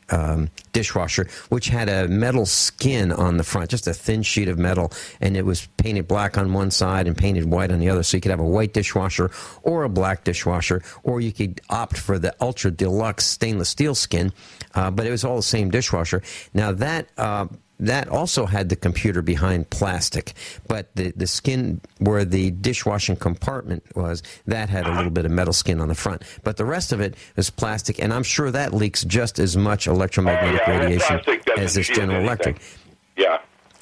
dishwasher, which had a metal skin on the front, just a thin sheet of metal, and it was painted black on one side and painted white on the other. So you could have a white dishwasher or a black dishwasher, or you could opt for the ultra deluxe stainless steel skin, but it was all the same dishwasher. Now, that also had the computer behind plastic, but the skin where the dishwashing compartment was, that had a little bit of metal skin on the front. But the rest of it is plastic, and I'm sure that leaks just as much electromagnetic radiation as this General Electric. Yeah.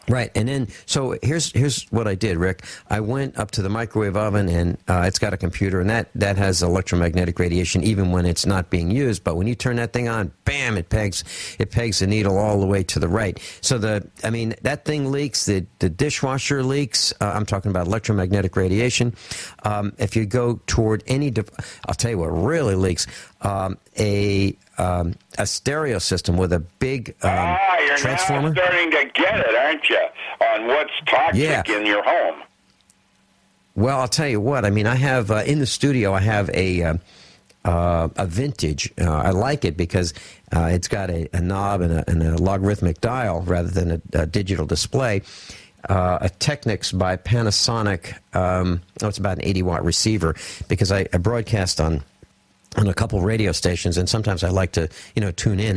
Right, and then, so here's what I did, Rick. I went up to the microwave oven, and it's got a computer, and that has electromagnetic radiation even when it's not being used. But when you turn that thing on, bam, it pegs the needle all the way to the right. So that thing leaks. The dishwasher leaks. I'm talking about electromagnetic radiation. If you go toward I'll tell you what really leaks. A stereo system with a big transformer. You're now starting to get it, aren't you, on what's toxic in your home? Well, I'll tell you what. I mean, I have in the studio. I have a vintage. I like it because it's got a knob and a logarithmic dial rather than a digital display. A Technics by Panasonic. It's about an 80-watt receiver because I broadcast on a couple radio stations, and sometimes I like to, tune in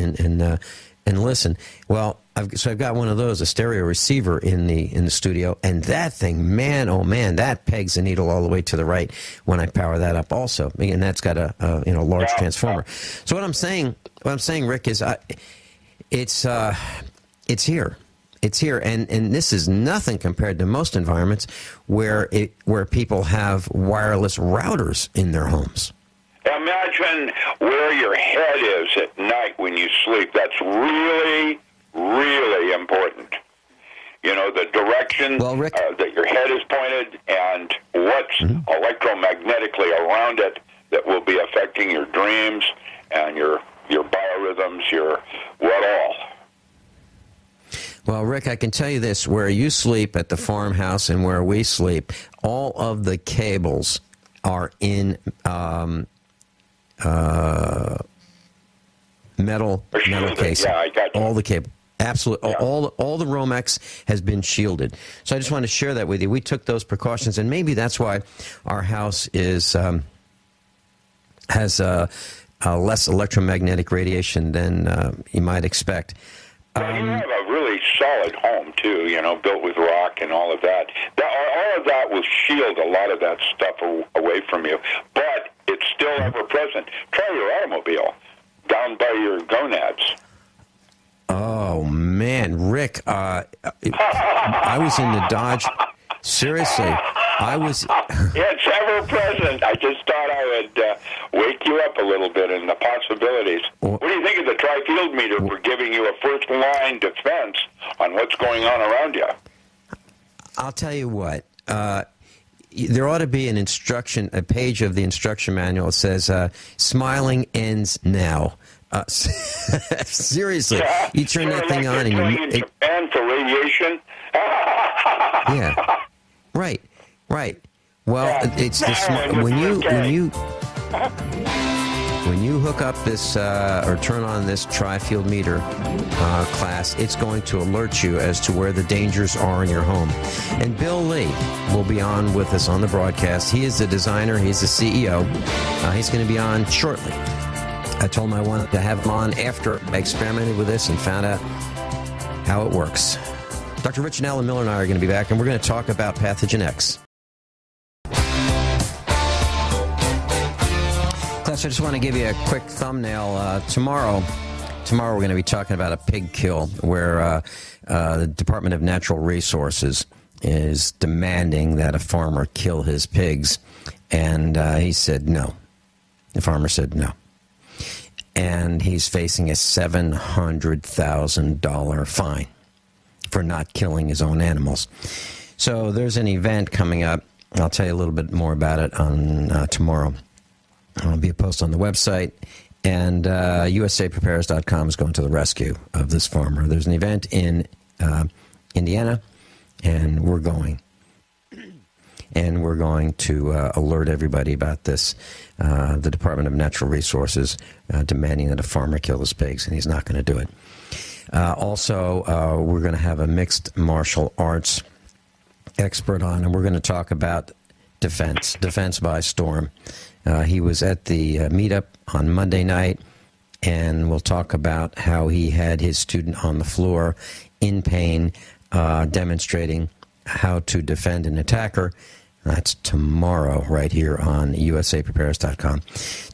and listen. Well, I've got one of those, a stereo receiver in the studio, and that thing, man, oh man, that pegs the needle all the way to the right when I power that up also, and that's got a large transformer. So what I'm saying, Rick, is it's here. It's here, and this is nothing compared to most environments where people have wireless routers in their homes. Imagine where your head is at night when you sleep. That's really, really important. The direction that your head is pointed and what's electromagnetically around it that will be affecting your dreams and your biorhythms, your what all. Well, Rick, I can tell you this. Where you sleep at the farmhouse and where we sleep, all of the cables are in metal casing. Yeah, I got you. All the cable. Absolutely. Yeah. All the Romex has been shielded. So I just want to share that with you. We took those precautions, and maybe that's why our house has less electromagnetic radiation than you might expect. You have a really solid home, too, built with rock and all of that. All of that will shield a lot of that stuff away from you, but it's still ever present. Try your automobile down by your gonads. Oh, man, Rick, I was in the Dodge. Seriously, I was... It's ever present. I just thought I would wake you up a little bit in the possibilities. What do you think of the tri-field meter for giving you a first-line defense on what's going on around you? I'll tell you what. There ought to be a page of the instruction manual that says, smiling ends now. Seriously, you turn that thing on and you... in Japan for radiation? Yeah. Right. Well, it's when you hook up this or turn on this tri-field meter class, it's going to alert you as to where the dangers are in your home. And Bill Lee will be on with us on the broadcast. He is the designer. He's the CEO. He's going to be on shortly. I told him I wanted to have him on after I experimented with this and found out how it works. Dr. Rich and Alan Miller and I are going to be back, and we're going to talk about Pathogen X. Class, I just want to give you a quick thumbnail. Tomorrow we're going to be talking about a pig kill where the Department of Natural Resources is demanding that a farmer kill his pigs. And he said no. The farmer said no. And he's facing a $700,000 fine for not killing his own animals. So there's an event coming up. I'll tell you a little bit more about it on tomorrow. There'll be a post on the website. And USAPrepares.com is going to the rescue of this farmer. There's an event in Indiana, and we're going. And we're going to alert everybody about this. The Department of Natural Resources demanding that a farmer kill his pigs, and he's not going to do it. Also, we're going to have a mixed martial arts expert on, and we're going to talk about defense by storm. He was at the meetup on Monday night, and we'll talk about how he had his student on the floor in pain, demonstrating how to defend an attacker. That's tomorrow right here on USAPrepares.com.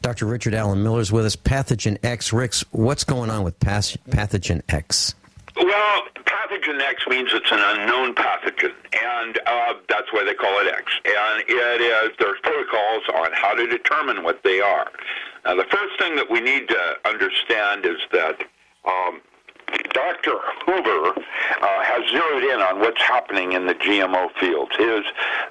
Dr. Richard Allen Miller's with us. Pathogen X. Ricks, what's going on with Pathogen X? Well, pathogen X means it's an unknown pathogen, and that's why they call it X. And there's protocols on how to determine what they are. Now, the first thing that we need to understand is that Dr. Hoover has zeroed in on what's happening in the GMO fields.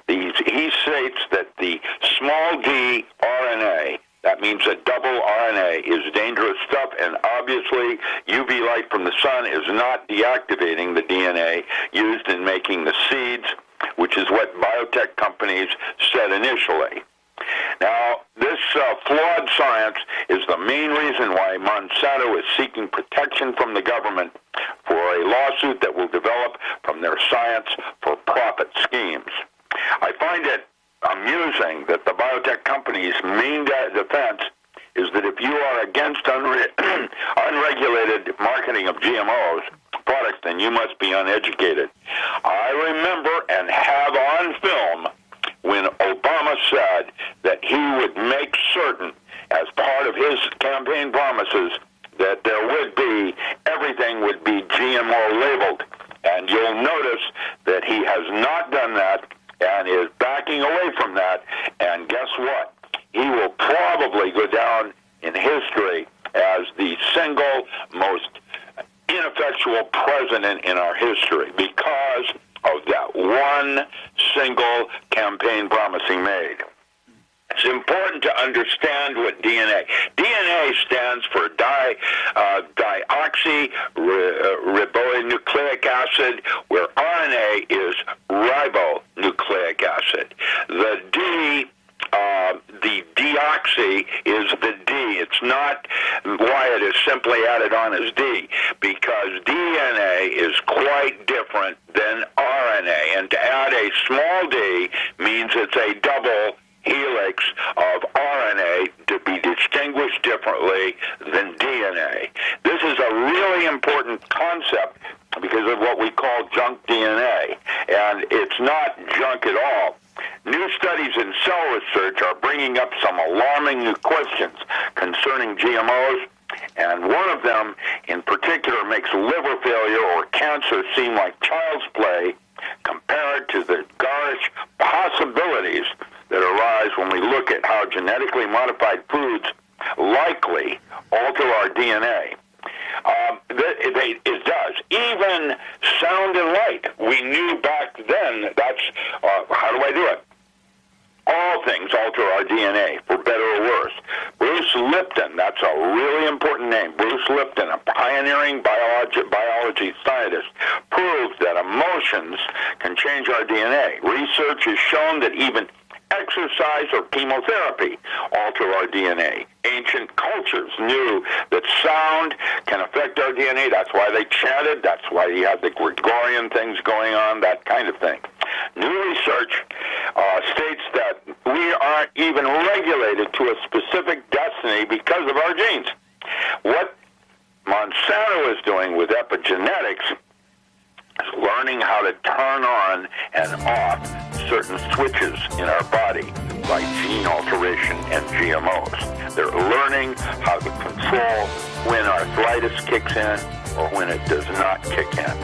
He states that the small d RNA, that means a double RNA, is dangerous stuff, and obviously UV light from the sun is not deactivating the DNA used in making the seeds, which is what biotech companies said initially. Now, this flawed science is the main reason why Monsanto is seeking protection from the government for a lawsuit that will develop from their science for profit schemes. I find it amusing that the biotech company's main defense is that if you are against unregulated marketing of GMOs products, then you must be uneducated. I remember and have on film when Obama said that he would make certain, as part of his campaign promises, that there would be, everything would be GMO labeled. And you'll notice that he has not done that and is backing away from that. And guess what? He will probably go down in history as the single most ineffectual president in our history because of that one single campaign promise he made. It's important to understand what DNA stands for deoxyribonucleic acid, where RNA is ribonucleic acid. The deoxy is the D. It's not why it is simply added on as D, because DNA is quite different than RNA. And to add a small d means it's a double helix of RNA to be distinguished differently than DNA. This is a really important concept because of what we call junk DNA, and it's not junk at all. New studies in cell research are bringing up some alarming new questions concerning GMOs, and one of them in particular makes liver failure or cancer seem like child's play compared to the garish possibilities that arise when we look at how genetically modified foods likely alter our DNA. It does. Even sound and light. We knew back then that's, how do I do it? All things alter our DNA, for better or worse. Bruce Lipton, that's a really important name. Bruce Lipton, a pioneering biology scientist, proved that emotions can change our DNA. Research has shown that even exercise or chemotherapy alter our DNA. Ancient cultures knew that sound can affect our DNA. That's why they chanted. That's why you have the Gregorian things going on, that kind of thing. New research states that we aren't even regulated to a specific destiny because of our genes. What Monsanto is doing with epigenetics is learning how to turn on and off certain switches in our body by gene alteration and GMOs. They're learning how to control when arthritis kicks in or when it does not kick in.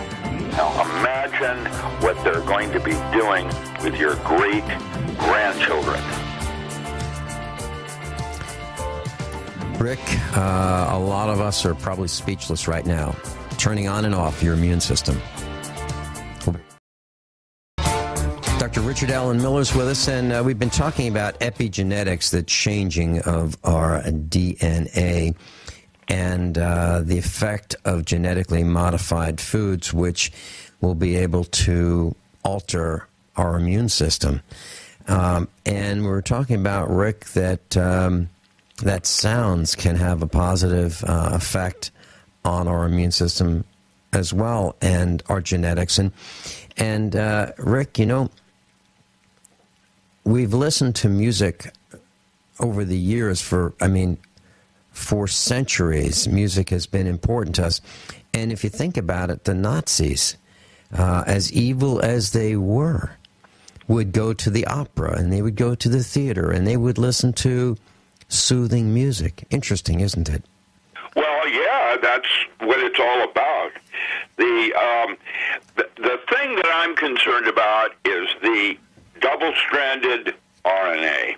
Now imagine what they're going to be doing with your great-grandchildren. Rick, a lot of us are probably speechless right now, turning on and off your immune system. Dr. Richard Allen Miller's with us, and we've been talking about epigenetics, the changing of our DNA, and the effect of genetically modified foods, which will be able to alter our immune system. And we're talking about, Rick, that sounds can have a positive effect on our immune system as well, and our genetics. And Rick, you know, we've listened to music over the years for centuries. Music has been important to us. And if you think about it, the Nazis, as evil as they were, would go to the opera, and they would go to the theater, and they would listen to soothing music. Interesting, isn't it? Well, yeah, that's what it's all about. The thing that I'm concerned about is the double-stranded RNA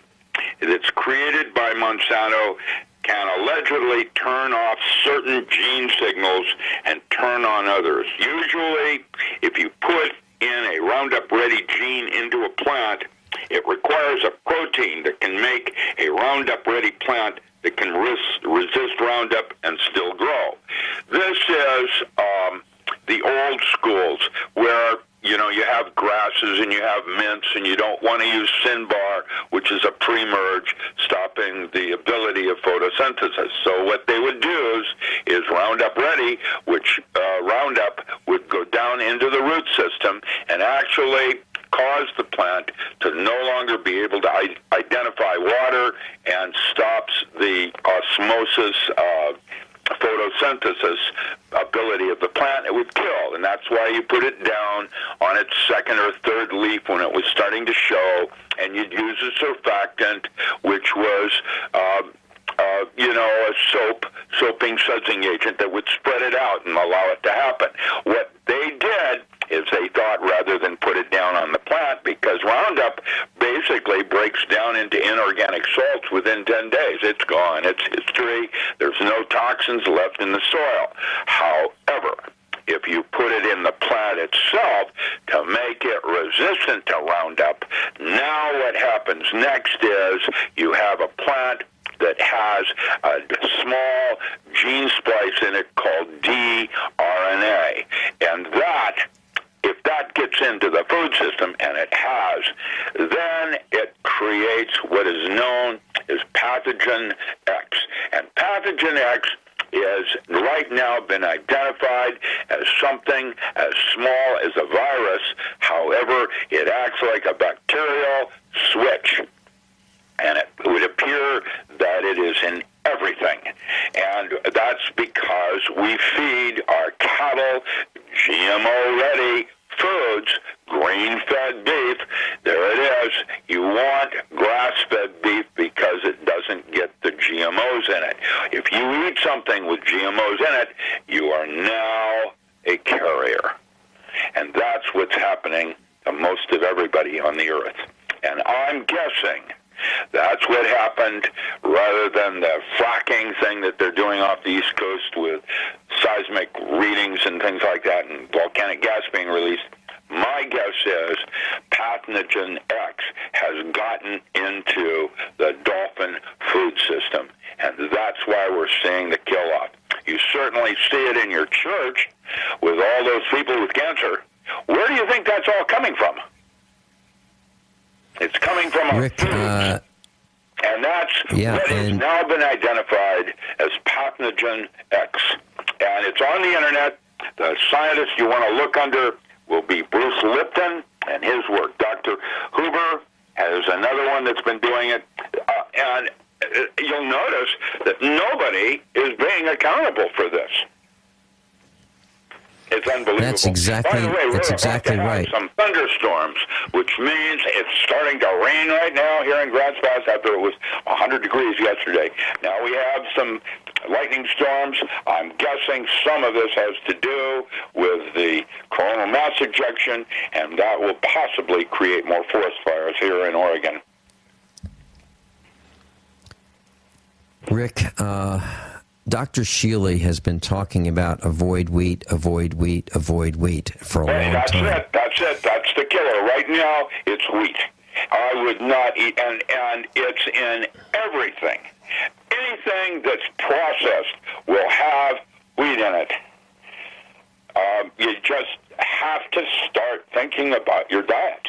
that's created by Monsanto can allegedly turn off certain gene signals and turn on others. Usually, if you put in a Roundup-ready gene into a plant, it requires a protein that can make a Roundup-ready plant that can resist Roundup and still grow. This is the old schools where, you know, you have grasses and you have mints, and you don't want to use Synbar, which is a pre-merge, stopping the ability of photosynthesis. So what they would do is Roundup Ready, which Roundup would go down into the root system and actually cause the plant to no longer be able to identify water, and stops the osmosis photosynthesis ability of the plant. It would kill, and that's why you put it down on its second or third leaf when it was starting to show, and you'd use a surfactant, which was a soaping sudsing agent that would spread it out and allow it to happen. What they did is they thought, rather than put it down on the plant, because Roundup basically breaks down into inorganic salts within 10 days. It's gone. It's history. There's no toxins left in the soil. However, if you put it in the plant itself to make it resistant to Roundup, now what happens next is you have a plant that has a small gene splice in it called dRNA. And that, if that gets into the food system, and it has, then it creates what is known as pathogen X. And pathogen X is right now been identified as something as small as a virus. However, it acts like a bacterial switch. And it would appear that it is in everything. And that's because we feed our cattle GMO-ready foods, grain-fed beef. There it is. You want grass-fed beef because it doesn't get the GMOs in it. If you eat something with GMOs in it, you are now a carrier. And that's what's happening to most of everybody on the earth. And I'm guessing that's what happened, rather than the fracking thing that they're doing off the East Coast with seismic readings and things like that, and volcanic gas being released. My guess is pathogen X has gotten into the dolphin food system, and that's why we're seeing the kill-off. You certainly see it in your church with all those people with cancer. Where do you think that's all coming from? It's coming from our foods. And that's what has now been identified as pathogen X. And it's on the internet. The scientist you want to look under will be Bruce Lipton and his work. Dr. Huber has another one that's been doing it. And you'll notice that nobody is being accountable for this. It's unbelievable. That's exactly, By the way, that's exactly right. Some thunderstorms, which means it's starting to rain right now here in Grants Pass after it was 100 degrees yesterday. Now we have some lightning storms. I'm guessing some of this has to do with the coronal mass ejection, and that will possibly create more forest fires here in Oregon. Rick, Dr. Shealy has been talking about avoid wheat for a long time. That's it. That's the killer. Right now, it's wheat. I would not eat, and it's in everything. Anything that's processed will have wheat in it. You just have to start thinking about your diet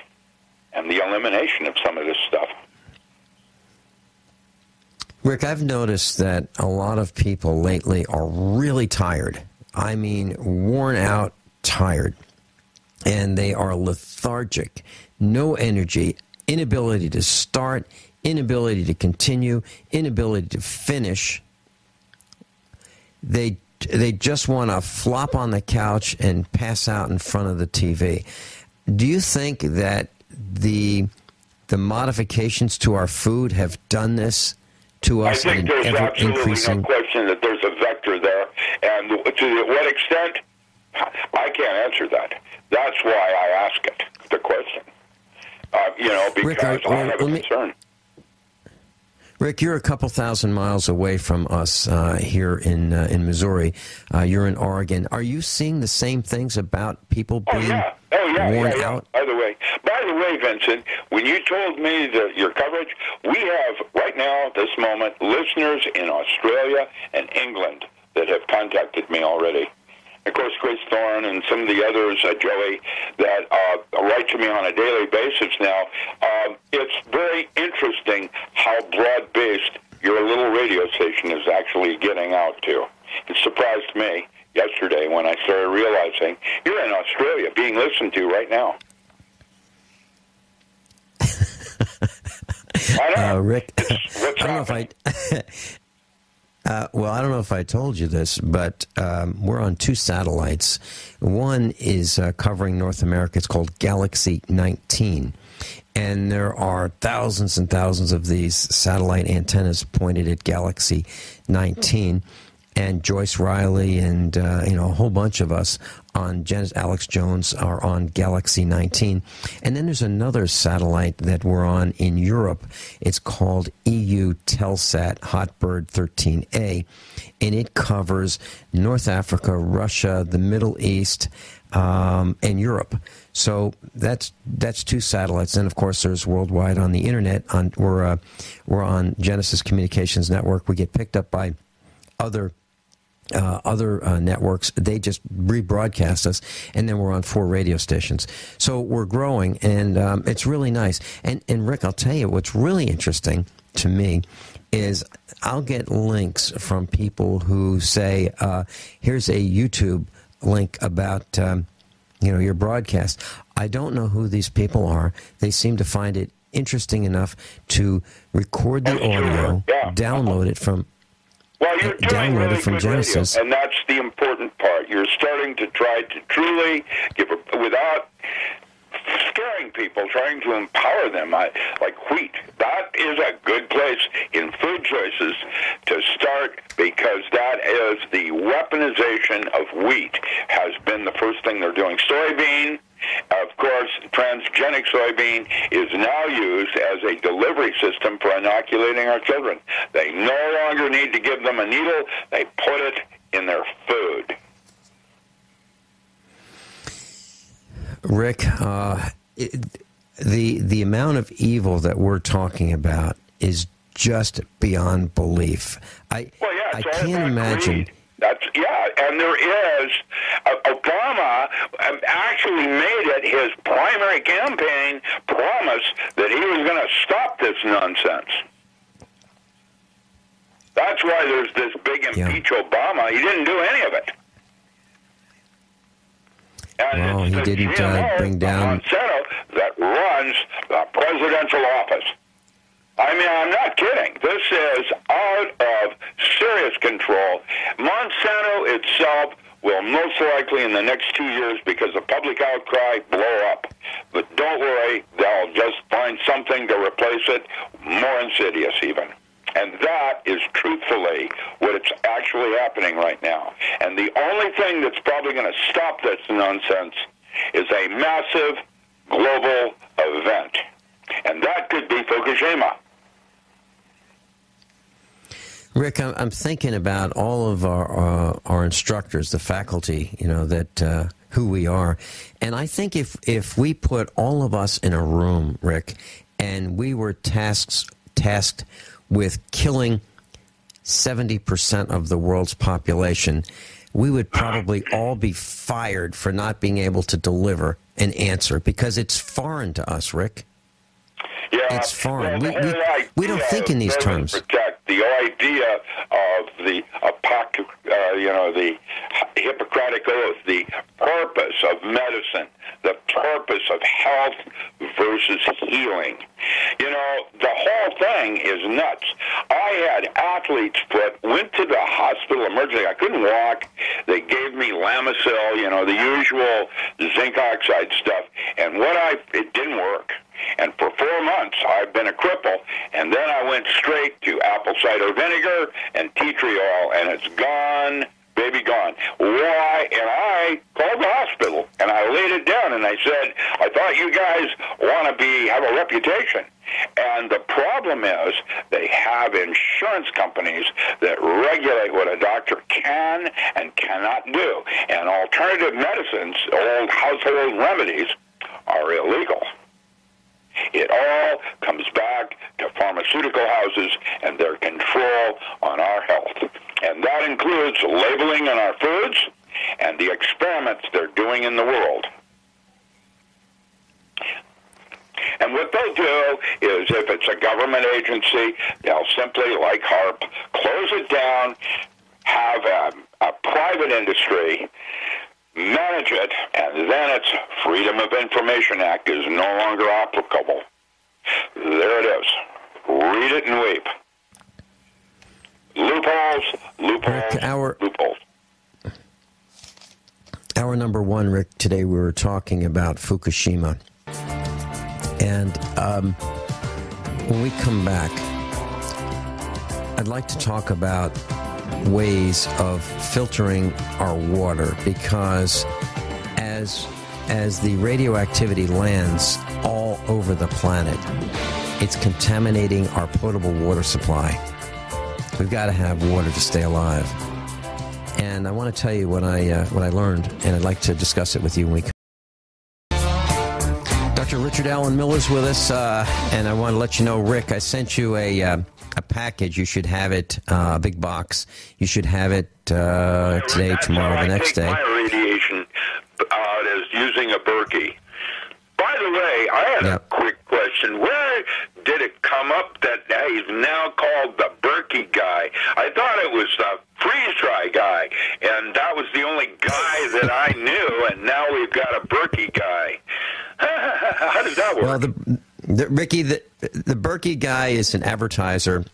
and the elimination of some of this stuff. Rick, I've noticed that a lot of people lately are really tired. I mean, worn out, tired. And they are lethargic, no energy, inability to start, inability to continue, inability to finish. They just want to flop on the couch and pass out in front of the TV. Do you think that the modifications to our food have done this to us? I think there's absolutely no question that there's a vector there. And to what extent, I can't answer that. That's why I ask it, the question. Because Rick, I have a concern. Rick, you're a couple thousand miles away from us here in Missouri. You're in Oregon. Are you seeing the same things about people being worn out? By the way, Vincent, when you told me your coverage, we have right now, this moment, listeners in Australia and England that have contacted me already. Of course, Grace Thorne and some of the others, Joey, that write to me on a daily basis now. It's very interesting how broad-based your little radio station is actually getting out to. It surprised me yesterday when I started realizing you're in Australia being listened to right now. I know. Rick, what's I don't know if I don't know if I told you this, but we're on two satellites. One is covering North America. It's called Galaxy 19. And there are thousands and thousands of these satellite antennas pointed at Galaxy 19. And Joyce Riley and a whole bunch of us on Alex Jones are on Galaxy 19. And then there's another satellite that we're on in Europe. It's called EU Telsat Hotbird 13A, and it covers North Africa, Russia, the Middle East, and Europe. So that's two satellites. And of course, there's worldwide on the internet. We're on Genesis Communications Network. We get picked up by other networks. They just rebroadcast us, and then we're on 4 radio stations. So we're growing, and it's really nice. And Rick, I'll tell you what's really interesting to me is I'll get links from people who say, here's a YouTube link about your broadcast. I don't know who these people are. They seem to find it interesting enough to record the audio, download it from you're doing really good Genesis. Radio, and that's the important part. You're starting to try to truly give, without scaring people, trying to empower them, like wheat. That is a good place in food choices to start, because that is the weaponization of wheat has been the first thing they're doing. Soybean, of course, transgenic soybean is now used as a delivery system for inoculating our children. They no longer need to give them a needle. They put it in their food. Rick, the amount of evil that we're talking about is just beyond belief. I can't imagine. Greed. And there is. Obama actually made it his primary campaign promise that he was going to stop this nonsense. That's why there's this big impeach Obama. He didn't do any of it. And he didn't bring down Monsanto that runs the presidential office. I mean, I'm not kidding. This is out of serious control. Monsanto itself will most likely in the next 2 years, because of public outcry, blow up. But don't worry, they'll just find something to replace it, more insidious even. And that is truthfully what it's actually happening right now. And the only thing that's probably going to stop this nonsense is a massive global event. And that could be Fukushima. Rick, I'm thinking about all of our instructors, the faculty, that who we are, and I think if we put all of us in a room, Rick, and we were tasked with killing 70% of the world's population, we would probably all be fired for not being able to deliver an answer because it's foreign to us, Rick. Yeah, it's foreign. Well, we don't think in these terms. Protect the idea of the the Hippocratic Oath, the purpose of medicine, the purpose of health versus healing. The whole thing is nuts. I had athlete's foot, went to the hospital emergency. I couldn't walk. They gave me Lamisil, the usual zinc oxide stuff, and it didn't work. And for 4 months, I've been a cripple. And then I went straight to apple cider vinegar and tea tree oil, and it's gone, baby, gone. Why? And I called the hospital, and I laid it down, and I said, I thought you guys want to have a reputation. And the problem is they have insurance companies that regulate what a doctor can and cannot do. And alternative medicines, old household remedies, are illegal. It all comes back to pharmaceutical houses and their control on our health. And that includes labeling on our foods and the experiments they're doing in the world. And what they'll do is, if it's a government agency, they'll simply, like HARP, close it down, have a private industry manage it, and then its Freedom of Information Act is no longer applicable. There it is. Read it and weep. Loopholes, loopholes. Hour number one, Rick, today we were talking about Fukushima. And when we come back, I'd like to talk about ways of filtering our water, because as the radioactivity lands all over the planet, it's contaminating our potable water supply. We've got to have water to stay alive. And I want to tell you what I learned, and I'd like to discuss it with you when we come. Dr. Richard Allen Miller's with us, and I want to let you know, Rick, I sent you a package. You should have it, a big box. You should have it today, tomorrow, the next day. My radiation is using a Berkey. By the way, I had a quick question. Where did it come up that he's now called the Berkey guy? I thought it was the freeze-dry guy, and that was the only guy that I knew, and now we've got a Berkey guy. How does that work? Well, Ricky, the Berkey guy is an advertiser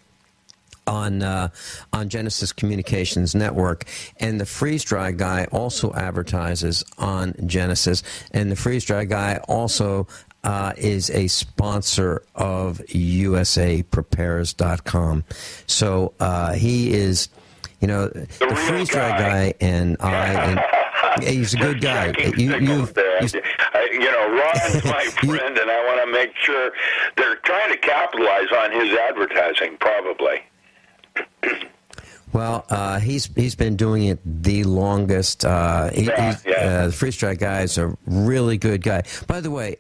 on Genesis Communications Network, and the freeze-dry guy also advertises on Genesis, and the freeze-dry guy also is a sponsor of USAPrepares.com. So he is, the freeze-dry guy, and he's a good guy. Ron's my friend, and I want to make sure they're trying to capitalize on his advertising, probably. Well, he's been doing it the longest. The freeze-dry guy is a really good guy. By the way,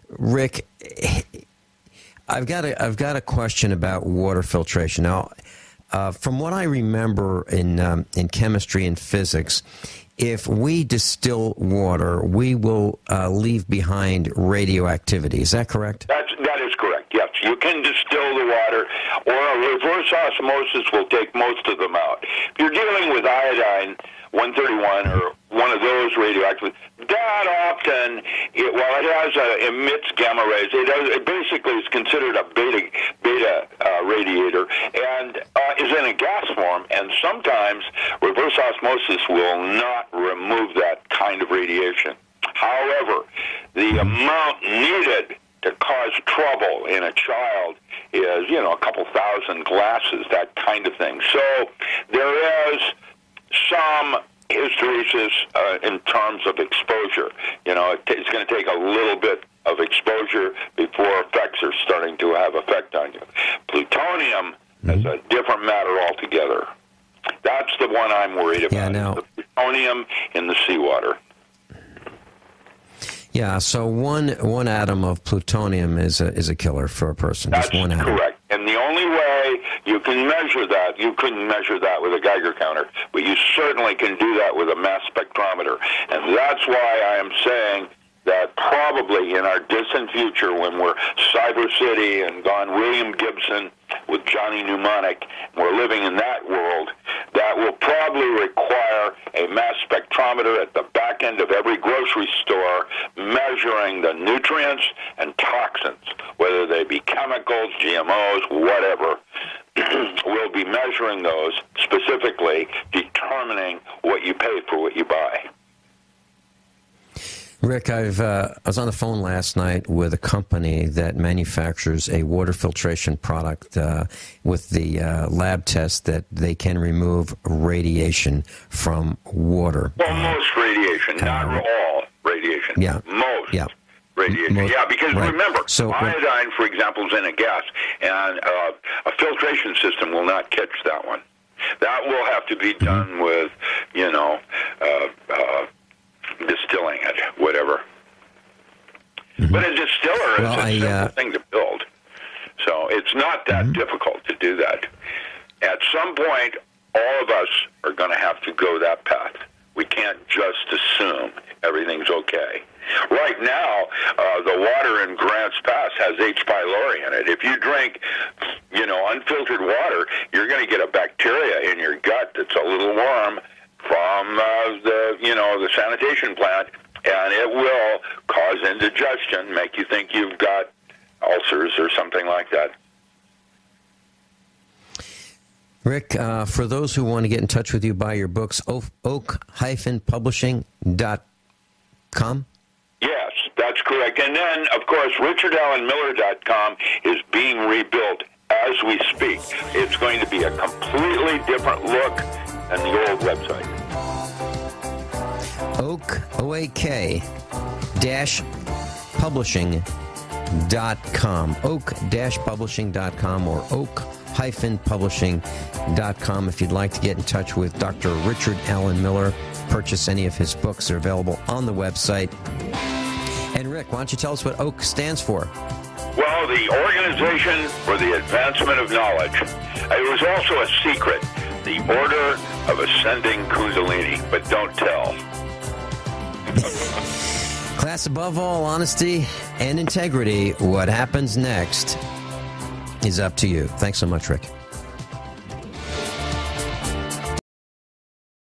Rick, I've got a question about water filtration. Now, from what I remember in chemistry and physics, if we distill water, we will leave behind radioactivity. Is that correct? That is correct, yes. You can distill the water, or a reverse osmosis will take most of them out. If you're dealing with iodine 131 or one of those radioactive, that often, it emits gamma rays. It basically is considered a beta radiator, and is in a gas form, and sometimes reverse osmosis will not remove that kind of radiation. However, the amount needed to cause trouble in a child is, a couple thousand glasses, that kind of thing. So there is some hysteresis in terms of exposure. It's going to take a little bit of exposure before effects are starting to have effect on you. Plutonium as a different matter altogether. That's the one I'm worried about. Yeah, now, the plutonium in the seawater. Yeah, so one atom of plutonium is a killer for a person. That's just one atom. correct. And the only way you can measure that, you couldn't measure that with a Geiger counter, but you certainly can do that with a mass spectrometer. And that's why I am saying that probably in our distant future, when we're Cyber City and gone William Gibson with Johnny Mnemonic, and we're living in that world, that will probably require a mass spectrometer at the back end of every grocery store measuring the nutrients and toxins, whether they be chemicals, GMOs, whatever. We'll be measuring those, specifically determining what you pay for what you buy. Rick, I was on the phone last night with a company that manufactures a water filtration product with the lab test that they can remove radiation from water. Well, most radiation, not all radiation. Yeah. Most. Yeah. Radiation. Yeah, because remember, iodine, for example, is in a gas, and a filtration system will not catch that one. That will have to be done with, distilling it, whatever. But a distiller is a simple thing to build. So it's not that difficult to do that. At some point, all of us are going to have to go that path. We can't just assume everything's okay. Right now, the water in Grants Pass has H. pylori in it. If you drink, unfiltered water, you're going to get a bacteria in your gut that's a little warm from the sanitation plant, and it will cause indigestion, make you think you've got ulcers or something like that. Rick, for those who want to get in touch with you, buy your books, oak-publishing.com? Yes, that's correct. And then, of course, richardallenmiller.com is being rebuilt as we speak. It's going to be a completely different look than the old website. oak-publishing.com. oak-publishing.com or oak-publishing.com if you'd like to get in touch with Dr. Richard Allen Miller. Purchase any of his books. They're available on the website. And Rick, why don't you tell us what OAK stands for? Well, the Organization for the Advancement of Knowledge. It was also a secret, the Order of Ascending Kundalini, but don't tell. Class, above all honesty and integrity, what happens next is up to you. Thanks so much, Rick.